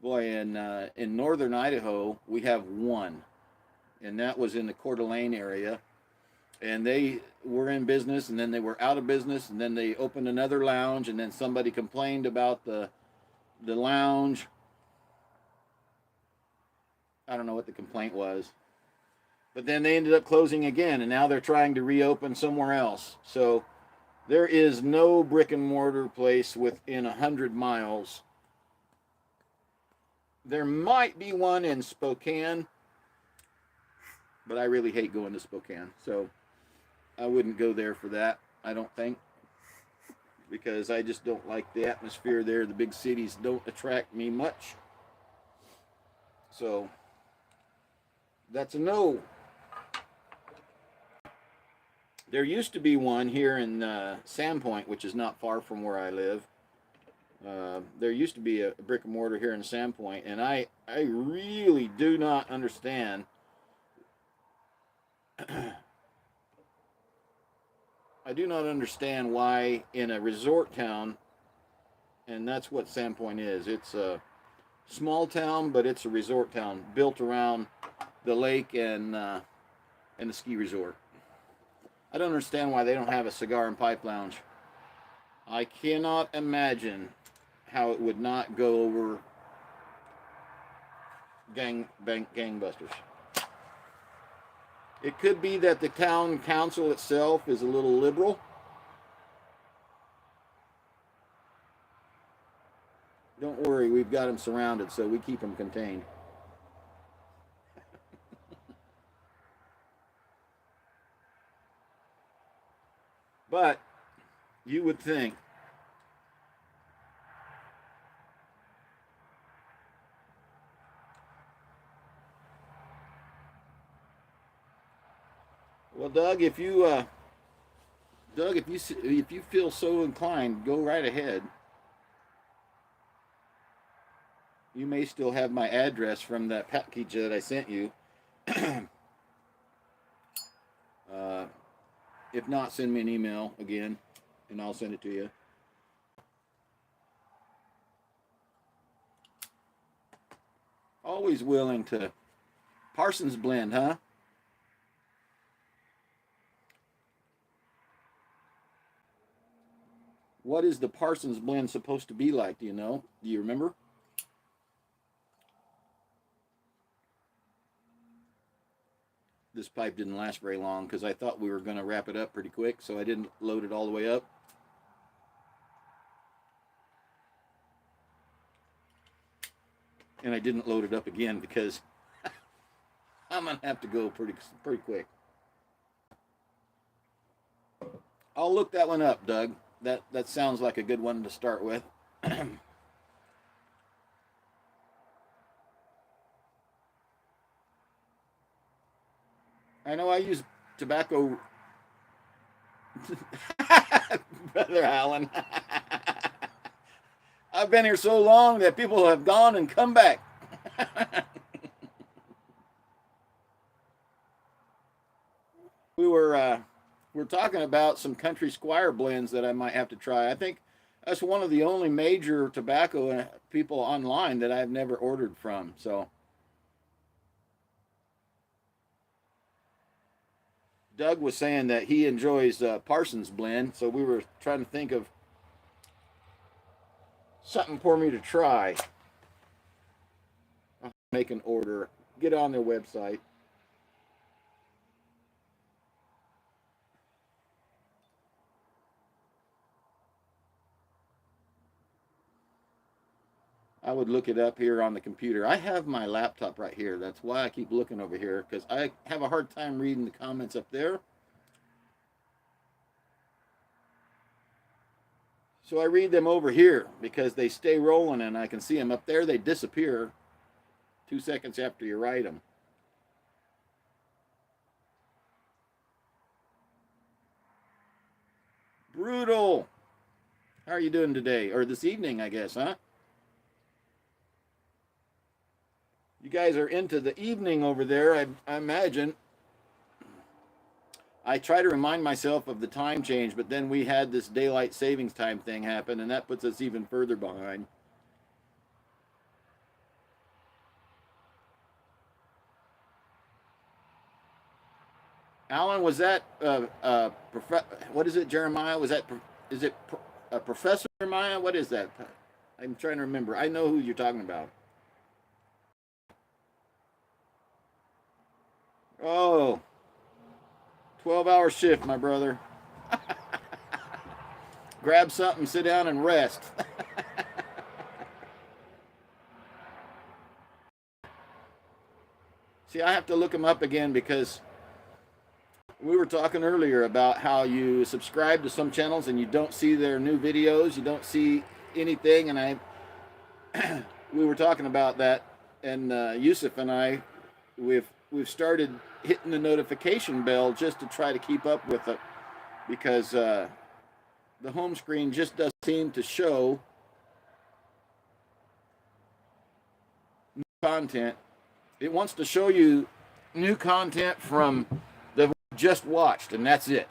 Boy, in northern Idaho, we have one, and that was in the Coeur d'Alene area. And they were in business, and then they were out of business, and then they opened another lounge, and then somebody complained about the lounge. I don't know what the complaint was, but then they ended up closing again, and now they're trying to reopen somewhere else. So there is no brick and mortar place within 100 miles. There might be one in Spokane, but I really hate going to Spokane, so I wouldn't go there for that, I don't think, because I just don't like the atmosphere there. The big cities don't attract me much. So that's a no. There used to be one here in Sandpoint, which is not far from where I live. There used to be a brick and mortar here in Sandpoint, and I really do not understand I do not understand why in a resort town, and that's what Sandpoint is. It's a small town, but it's a resort town built around the lake and the ski resort. I don't understand why they don't have a cigar and pipe lounge. I cannot imagine how it would not go over gangbusters. It could be that the town council itself is a little liberal. Don't worry, we've got them surrounded, so we keep them contained. You would think. Well, Doug, if you feel so inclined, go right ahead. You may still have my address from that package that I sent you. If not, send me an email again, and I'll send it to you. Always willing to. Parsons blend, huh? What is the Parsons blend supposed to be like? Do you know? Do you remember? This pipe didn't last very long because I thought we were going to wrap it up pretty quick, so I didn't load it all the way up. And I didn't load it up again because I'm going to have to go pretty quick. I'll look that one up, Doug. That sounds like a good one to start with. I know I use tobacco. Brother Allen. I've been here so long that people have gone and come back. We're talking about some Country Squire blends that I might have to try. I think that's one of the only major tobacco people online that I've never ordered from. So Doug was saying that he enjoys Parsons blend, so we were trying to think of something for me to try. I'll make an order. Get on their website. I would look it up here on the computer. I have my laptop right here. That's why I keep looking over here, because I have a hard time reading the comments up there. So I read them over here because they stay rolling and I can see them. Up there, they disappear 2 seconds after you write them. Brutal. How are you doing today? Or this evening, I guess, huh? You guys are into the evening over there, I imagine. I try to remind myself of the time change, but then we had this daylight savings time thing happen, and that puts us even further behind. Alan, was that what is it, Jeremiah? Was that is it Professor Jeremiah? What is that? I'm trying to remember. I know who you're talking about. Oh, 12-hour shift, my brother. Grab something, sit down, and rest. See, I have to look them up again because we were talking earlier about how you subscribe to some channels and you don't see their new videos, you don't see anything, and we were talking about that, and Yusuf and I, we've started hitting the notification bell just to try to keep up with it, because the home screen just doesn't seem to show new content. It wants to show you new content from the just watched, and that's it,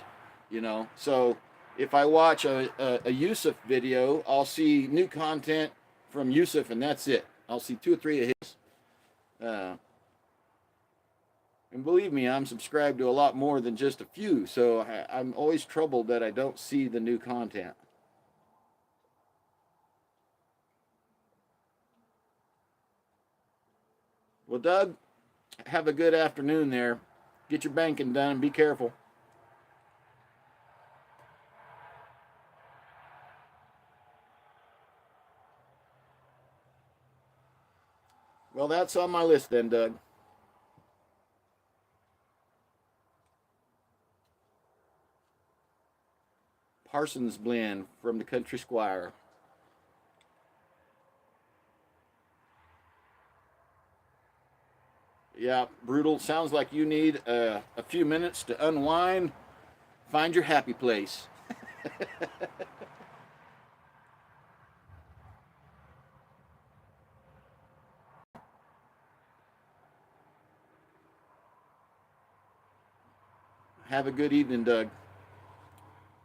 you know. So if I watch a Yusuf video, I'll see new content from Yusuf, and that's it. I'll see 2 or 3 of his. And believe me, I'm subscribed to a lot more than just a few, so I'm always troubled that I don't see the new content. Well, Doug, have a good afternoon there. Get your banking done and be careful. Well, that's on my list then, Doug. Parsons blend from the Country Squire. Yeah, brutal. Sounds like you need a few minutes to unwind, find your happy place. Have a good evening, Doug.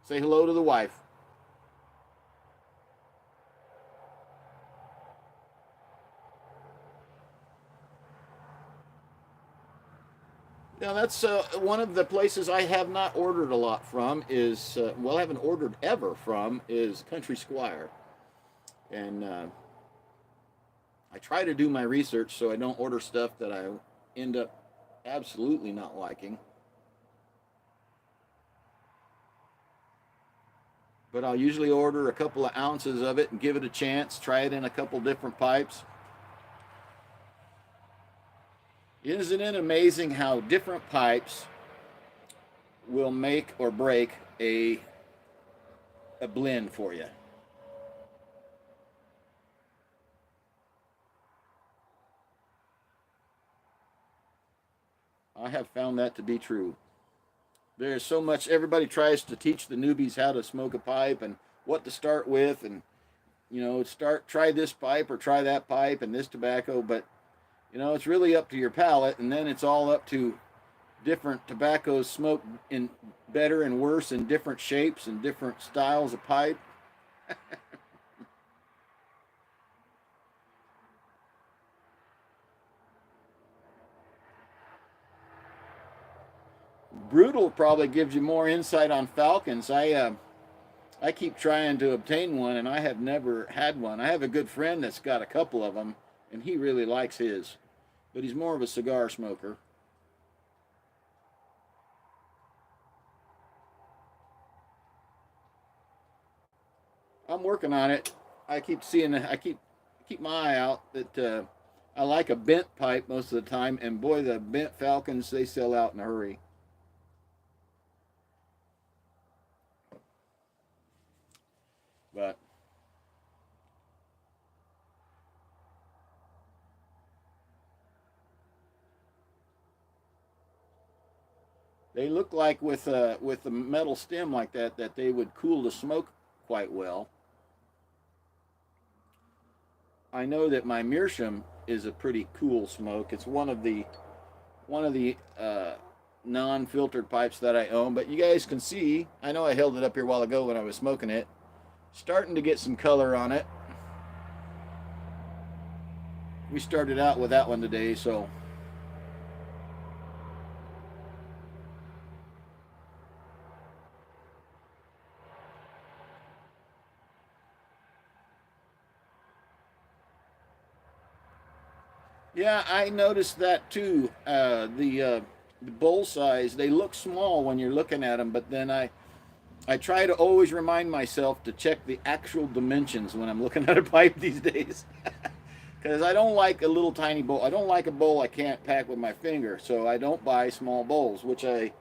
Say hello to the wife. Now that's one of the places I have not ordered a lot from is well, I haven't ordered ever from is Country Squire, and I try to do my research so I don't order stuff that I end up absolutely not liking. But I'll usually order a couple of ounces of it and give it a chance, try it in a couple different pipes. Isn't it amazing how different pipes will make or break a blend for you? I have found that to be true. There's so much, everybody tries to teach the newbies how to smoke a pipe and what to start with, and try this pipe or try that pipe and this tobacco, but it's really up to your palate, and then it's all up to different tobaccos smoked in better and worse in different shapes and different styles of pipe. Brutal probably gives you more insight on falcons. I keep trying to obtain one, and I have never had one. I have a good friend that's got a couple of them, and he really likes his, but he's more of a cigar smoker. I'm working on it. I keep my eye out that I like a bent pipe most of the time, and boy, the bent falcons, they sell out in a hurry. But they look like with a metal stem like that they would cool the smoke quite well. I know that my Meerschaum is a pretty cool smoke. It's one of the non-filtered pipes that I own. But you guys can see, I know I held it up here a while ago when I was smoking it. Starting to get some color on it. We started out with that one today, so yeah, I noticed that too. The bowl size, they look small when you're looking at them, but then I try to always remind myself to check the actual dimensions when I'm looking at a pipe these days. Because I don't like a little tiny bowl. I don't like a bowl I can't pack with my finger, so I don't buy small bowls, which I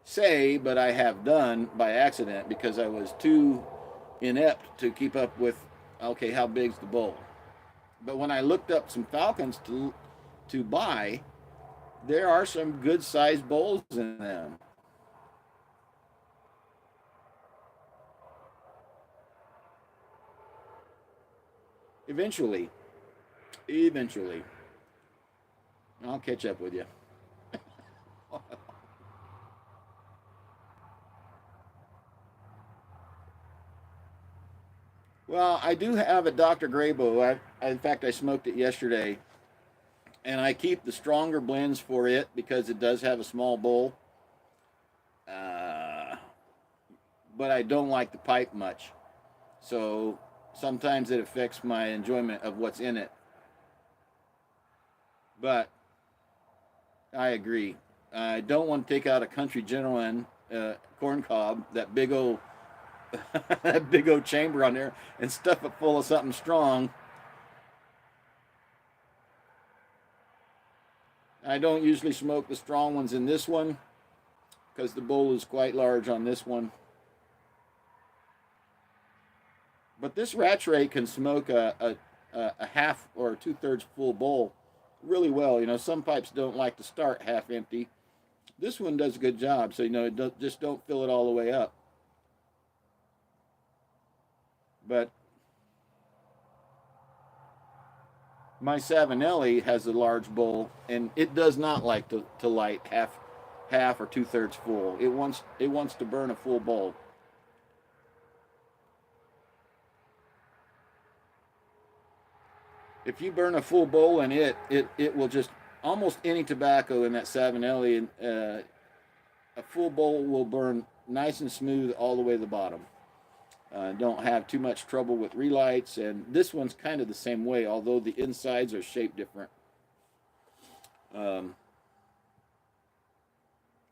say, but I have done by accident because I was too inept to keep up with, okay, how big's the bowl? But when I looked up some falcons to buy, there are some good sized bowls in them. Eventually, eventually, I'll catch up with you. Well, I do have a Dr. Graybo. In fact, I smoked it yesterday, and I keep the stronger blends for it because it does have a small bowl. Uh, but I don't like the pipe much, so sometimes it affects my enjoyment of what's in it. But I agree. I don't want to take out a Country Gentleman corn cob, that big old that big old chamber on there, and stuff it full of something strong. I don't usually smoke the strong ones in this one because the bowl is quite large on this one. But this Rattray can smoke a half or 2/3 full bowl really well. You know, some pipes don't like to start half empty. This one does a good job. So, you know, just don't fill it all the way up. But my Savinelli has a large bowl, and it does not like to light half or 2/3 full. It wants to burn a full bowl. If you burn a full bowl in it will just almost any tobacco in that Savinelli, a full bowl will burn nice and smooth all the way to the bottom. Don't have too much trouble with relights, and this one's kind of the same way, although the insides are shaped different.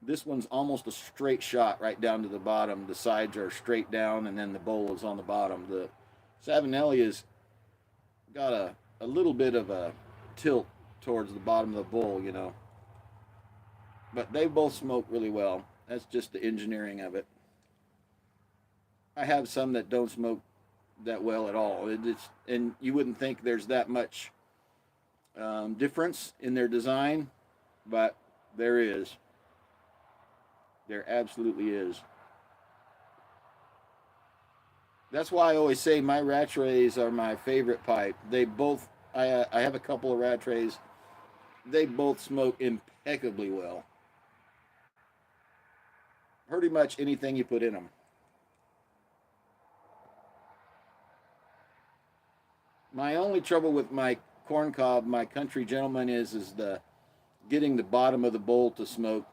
This one's almost a straight shot right down to the bottom. The sides are straight down, and then the bowl is on the bottom. The Savinelli has got a little bit of a tilt towards the bottom of the bowl, you know. But they both smoke really well. That's just the engineering of it. I have some that don't smoke that well at all. And you wouldn't think there's that much difference in their design, but there is. There absolutely is. That's why I always say my Rattrays are my favorite pipe. They both, I have a couple of Rattrays. They both smoke impeccably well. Pretty much anything you put in them. My only trouble with my corncob, my country gentleman, is the getting the bottom of the bowl to smoke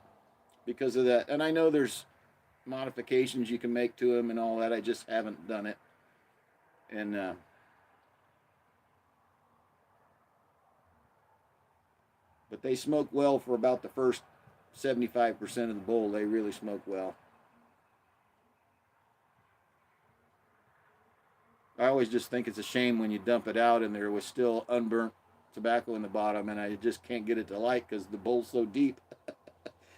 because of that. And I know there's modifications you can make to them and all that. I just haven't done it. And but they smoke well for about the first 75% of the bowl. They really smoke well. I always just think it's a shame when you dump it out and there was still unburnt tobacco in the bottom, and I just can't get it to light because the bowl's so deep.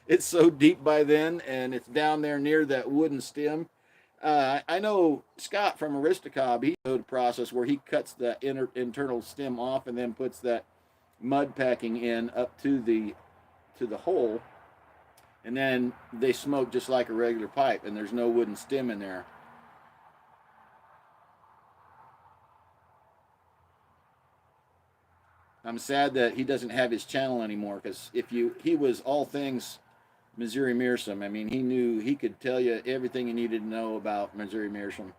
It's so deep by then, and it's down there near that wooden stem. I know Scott from Aristocob, he showed a process where he cuts the internal stem off and then puts that mud packing in up to the hole, and then they smoke just like a regular pipe, and there's no wooden stem in there. I'm sad that he doesn't have his channel anymore, because he was all things Missouri Meerschaum. I mean, he could tell you everything you needed to know about Missouri Meerschaum.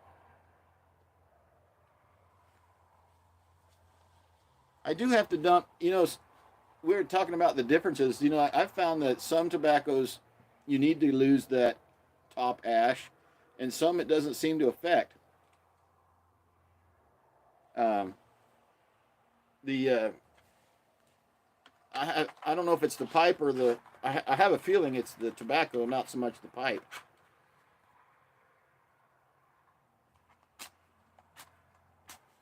I do have to dump, you know, we were talking about the differences. You know, I've found that some tobaccos you need to lose that top ash, and some it doesn't seem to affect. Um, the I don't know if it's the pipe or I have a feeling it's the tobacco, not so much the pipe.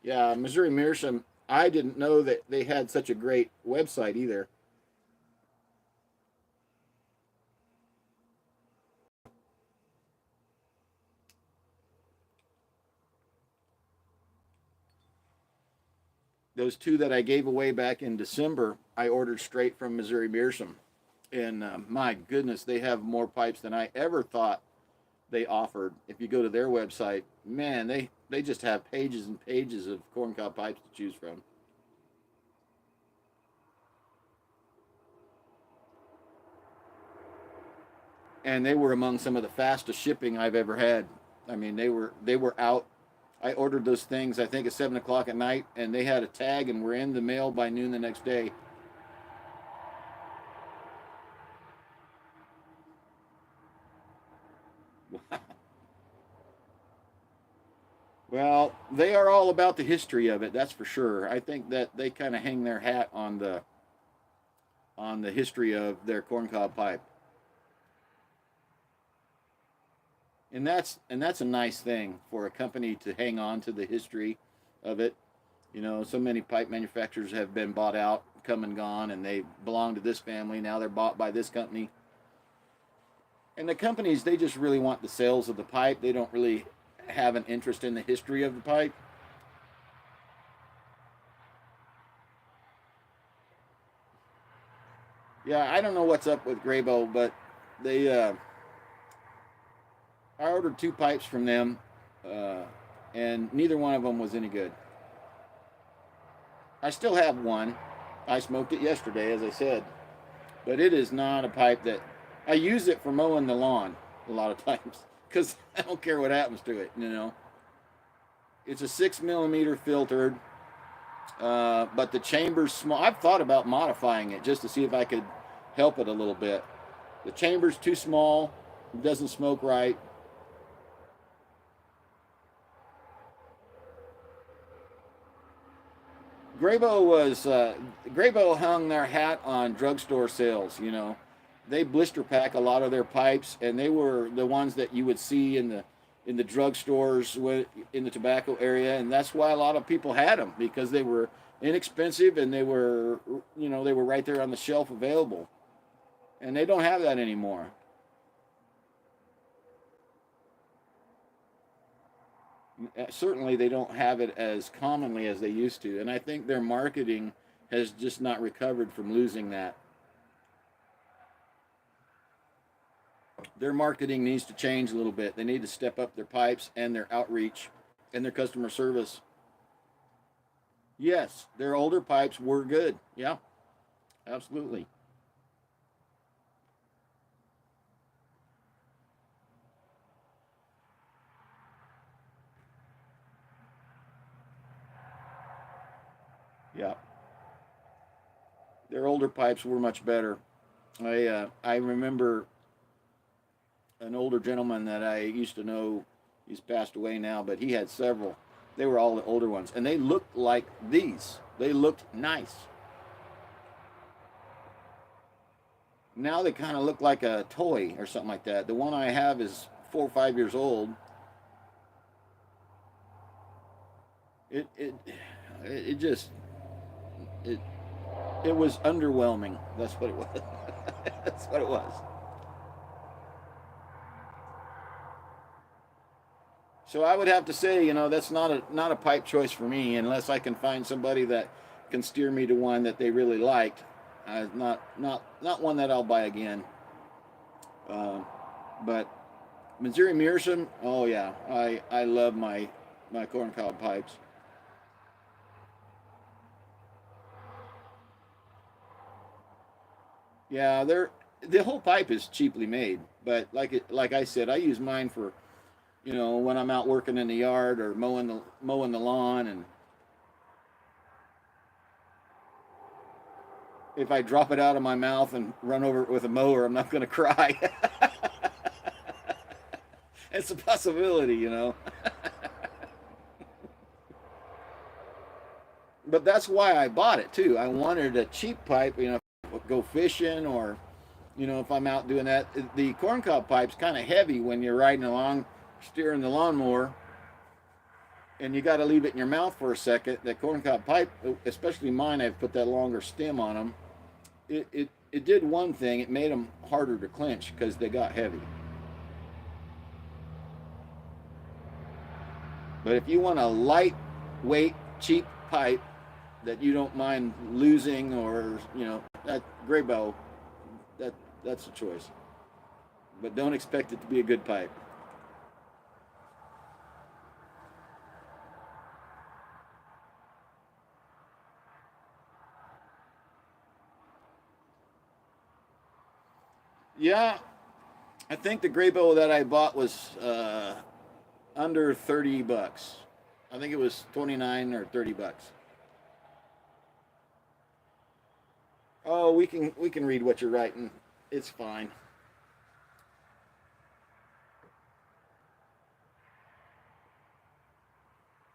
Yeah, Missouri Meerschaum. I didn't know that they had such a great website either. Those two that I gave away back in December, I ordered straight from Missouri Meerschaum. And my goodness, they have more pipes than I ever thought they offered. If you go to their website, man, they just have pages and pages of corncob pipes to choose from. And they were among some of the fastest shipping I've ever had. I mean, they were out. I ordered those things I think at 7 o'clock at night, and they had a tag and were in the mail by noon the next day. Well, they are all about the history of it, that's for sure. I think that they kind of hang their hat on the history of their corncob pipe. And that's a nice thing for a company to hang on to the history of it. You know, so many pipe manufacturers have been bought out, come and gone, and they belong to this family. Now they're bought by this company. And the companies, they just really want the sales of the pipe. They don't really have an interest in the history of the pipe. Yeah, I don't know what's up with Grayboe, but they I ordered 2 pipes from them, uh, and neither one of them was any good. I still have one. I smoked it yesterday, as I said, but it is not a pipe that I use it for mowing the lawn a lot of times because I don't care what happens to it. It's a 6 millimeter filtered, but the chamber's small. I've thought about modifying it just to see if I could help it a little bit. The chamber's too small. It doesn't smoke right. Grayboe hung their hat on drugstore sales. They blister pack a lot of their pipes, and they were the ones that you would see in the drugstores in the tobacco area, and that's why a lot of people had them because they were inexpensive and they were right there on the shelf available, and they don't have that anymore. Certainly they don't have it as commonly as they used to, and I think their marketing has just not recovered from losing that. Their marketing needs to change a little bit. They need to step up their pipes and their outreach and their customer service. Yes, their older pipes were good. Yeah, absolutely. Yeah, their older pipes were much better. I remember an older gentleman that I used to know. He's passed away now, but he had several. They were all the older ones, and they looked like these. They looked nice. Now they kind of look like a toy or something like that. The one I have is 4 or 5 years old. It just it it was underwhelming. That's what it was. That's what it was. So I would have to say, that's not a pipe choice for me unless I can find somebody that can steer me to one that they really liked. Not one that I'll buy again. Uh, but Missouri Meerschaum, oh yeah, I love my corncob pipes. Yeah, the whole pipe is cheaply made, but like I said, I use mine for when I'm out working in the yard or mowing the lawn, and if I drop it out of my mouth and run over it with a mower, I'm not going to cry. It's a possibility. But that's why I bought it too. I wanted a cheap pipe, go fishing or if I'm out doing that. The corncob pipe's kind of heavy when you're riding along, steering the lawnmower, and you got to leave it in your mouth for a second. The corncob pipe, especially mine, I've put that longer stem on them. It did one thing. It made them harder to clench because they got heavy. But if you want a lightweight, cheap pipe that you don't mind losing, or that Grayboe, that that's a choice. But don't expect it to be a good pipe. Yeah, I think the Grayboe that I bought was under $30. I think it was 29 or $30. Oh, we can read what you're writing. It's fine.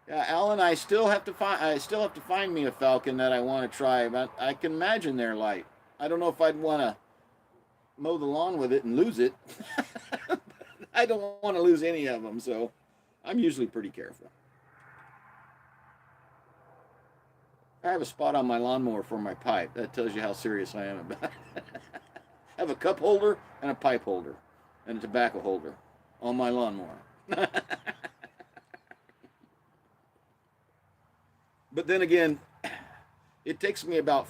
Yeah, Alan, I still have to find me a Falcon that I want to try, but I can imagine they're light. I don't know if I'd want to mow the lawn with it and lose it. I don't want to lose any of them, so I'm usually pretty careful. I have a spot on my lawnmower for my pipe. That tells you how serious I am about it. I have a cup holder and a pipe holder and a tobacco holder on my lawnmower. But then again, it takes me about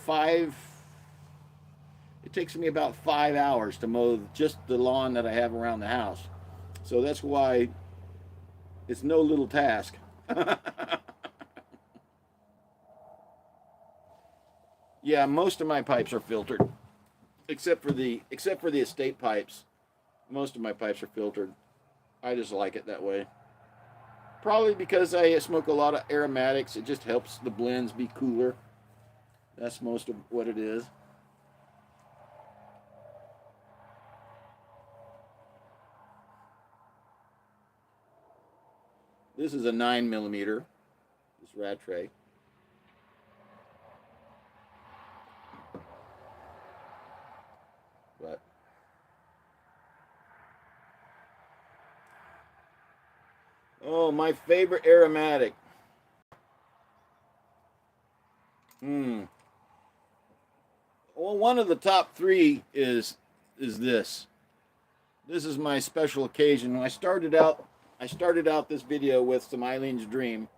it takes me about 5 hours to mow just the lawn that I have around the house. So that's why it's no little task. Yeah, most of my pipes are filtered, except for the estate pipes. Most of my pipes are filtered. I just like it that way. Probably because I smoke a lot of aromatics. It just helps the blends be cooler. That's most of what it is. This is a 9 millimeter. This Rattray. But oh, my favorite aromatic. Hmm. Well, one of the top three is this. This is my special occasion. When I started out this video with some Eileen's Dream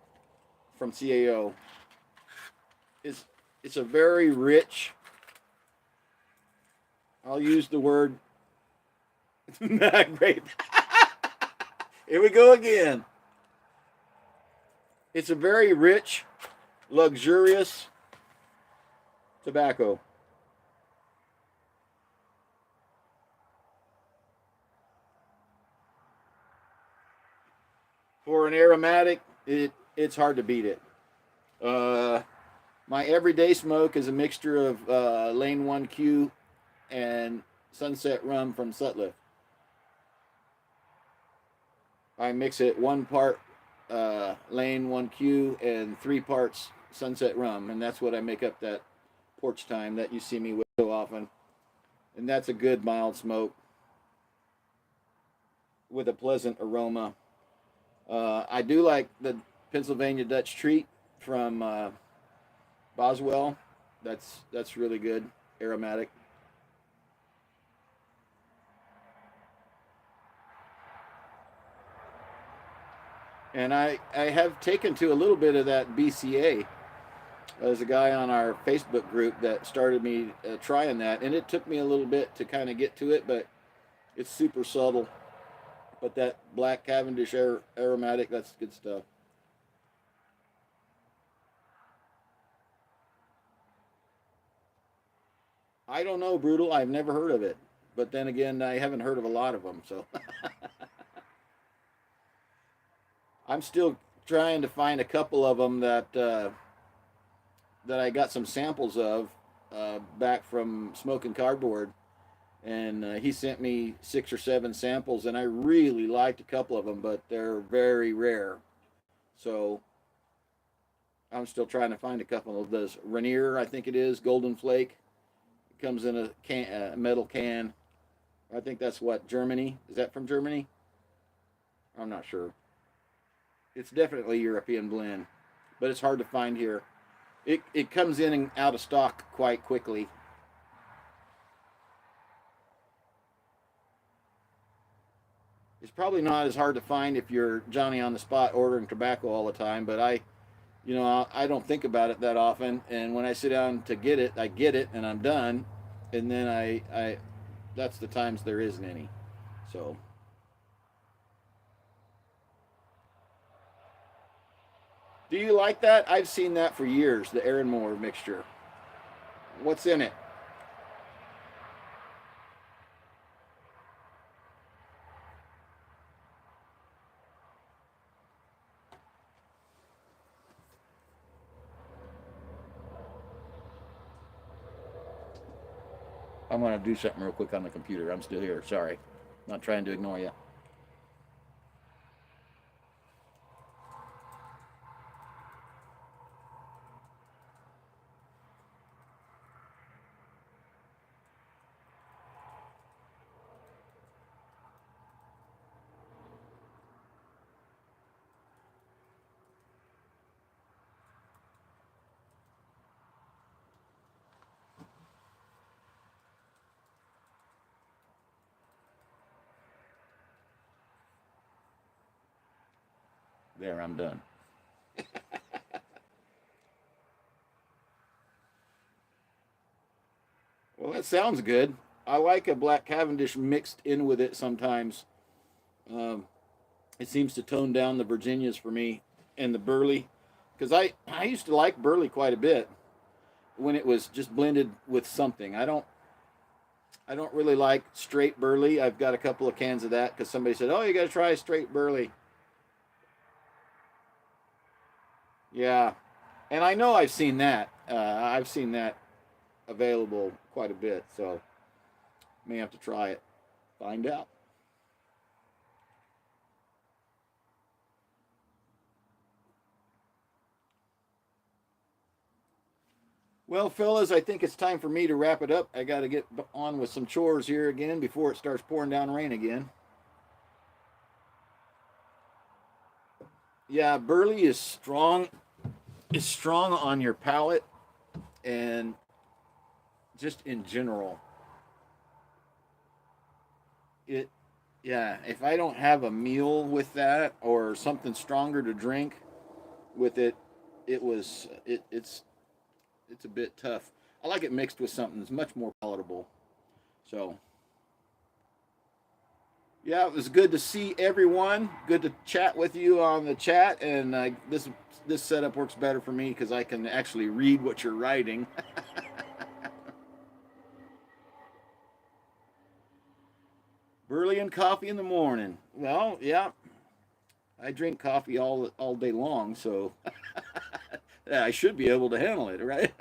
from CAO. It's it's a very rich. I'll use the word. Great. Here we go again. It's a very rich, luxurious tobacco. For an aromatic, it's hard to beat it. My everyday smoke is a mixture of Lane 1Q and Sunset Rum from Sutliff. I mix it 1 part Lane 1Q and 3 parts Sunset Rum, and that's what I make up that porch time that you see me with so often. And that's a good mild smoke with a pleasant aroma. I do like the Pennsylvania Dutch Treat from Boswell. That's really good, aromatic. And I have taken to a little bit of that BCA. There's a guy on our Facebook group that started me trying that, and it took me a little bit to kind of get to it, but it's super subtle. But that black Cavendish aromatic, that's good stuff. I don't know, Brutal. I've never heard of it. But then again, I haven't heard of a lot of them, so I'm still trying to find a couple of them that I got some samples of back from Smoking Cardboard, and he sent me 6 or 7 samples, and I really liked a couple of them, but they're very rare. So I'm still trying to find a couple of those. Rainier, I think it is, Golden Flake. It comes in a metal can. I think that's what, Germany? Is that from Germany? I'm not sure. It's definitely European blend, but it's hard to find here. It comes in and out of stock quite quickly. It's probably not as hard to find if you're Johnny on the spot ordering tobacco all the time, but I don't think about it that often. And when I sit down to get it, I get it and I'm done. And then I that's the times there isn't any. So, do you like that? I've seen that for years, the Aaron Moore mixture. What's in it? I'm going to do something real quick on the computer. I'm still here. Sorry. Not trying to ignore you. There, I'm done. Well, that sounds good. I like a black Cavendish mixed in with it sometimes. Um, it seems to tone down the Virginias for me and the Burley, because I used to like Burley quite a bit when it was just blended with something. I don't really like straight Burley. I've got a couple of cans of that because somebody said, "Oh, you got to try straight Burley." Yeah, and I know I've seen that. I've seen that available quite a bit, so may have to try it. Find out. Well, fellas, I think it's time for me to wrap it up. I got to get on with some chores here again before it starts pouring down rain again. Yeah, Burley is strong. Is strong on your palate and just in general. It, yeah. If I don't have a meal with that or something stronger to drink with it, it's a bit tough. I like it mixed with something that's much more palatable. So yeah, it was good to see everyone. Good to chat with you on the chat, and this setup works better for me because I can actually read what you're writing. Burley and coffee in the morning. Well, yeah, I drink coffee all day long, so yeah, I should be able to handle it, right?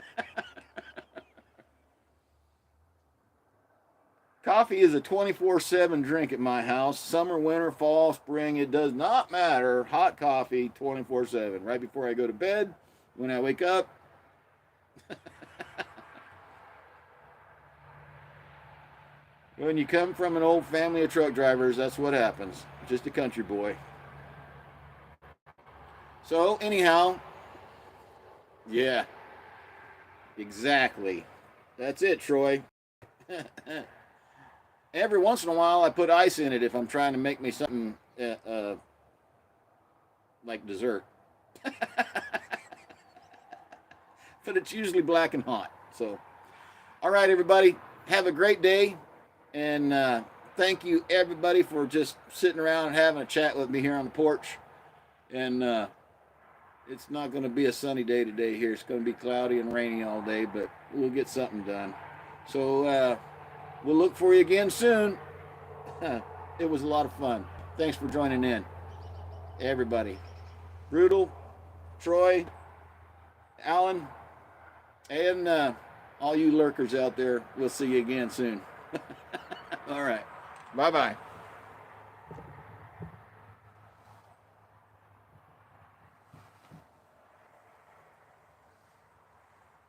Coffee is a 24/7 drink at my house. Summer, winter, fall, spring, it does not matter. Hot coffee 24/7. Right before I go to bed, when I wake up. When you come from an old family of truck drivers, that's what happens. Just a country boy. So, anyhow, yeah, exactly. That's it, Troy. Every once in a while, I put ice in it if I'm trying to make me something like dessert. But it's usually black and hot. So, all right, everybody, have a great day. And thank you, everybody, for just sitting around and having a chat with me here on the porch. And it's not going to be a sunny day today here. It's going to be cloudy and rainy all day, but we'll get something done. So we'll look for you again soon. It was a lot of fun. Thanks for joining in, everybody. Brutal, Troy, Alan, and all you lurkers out there. We'll see you again soon. All right. Bye-bye.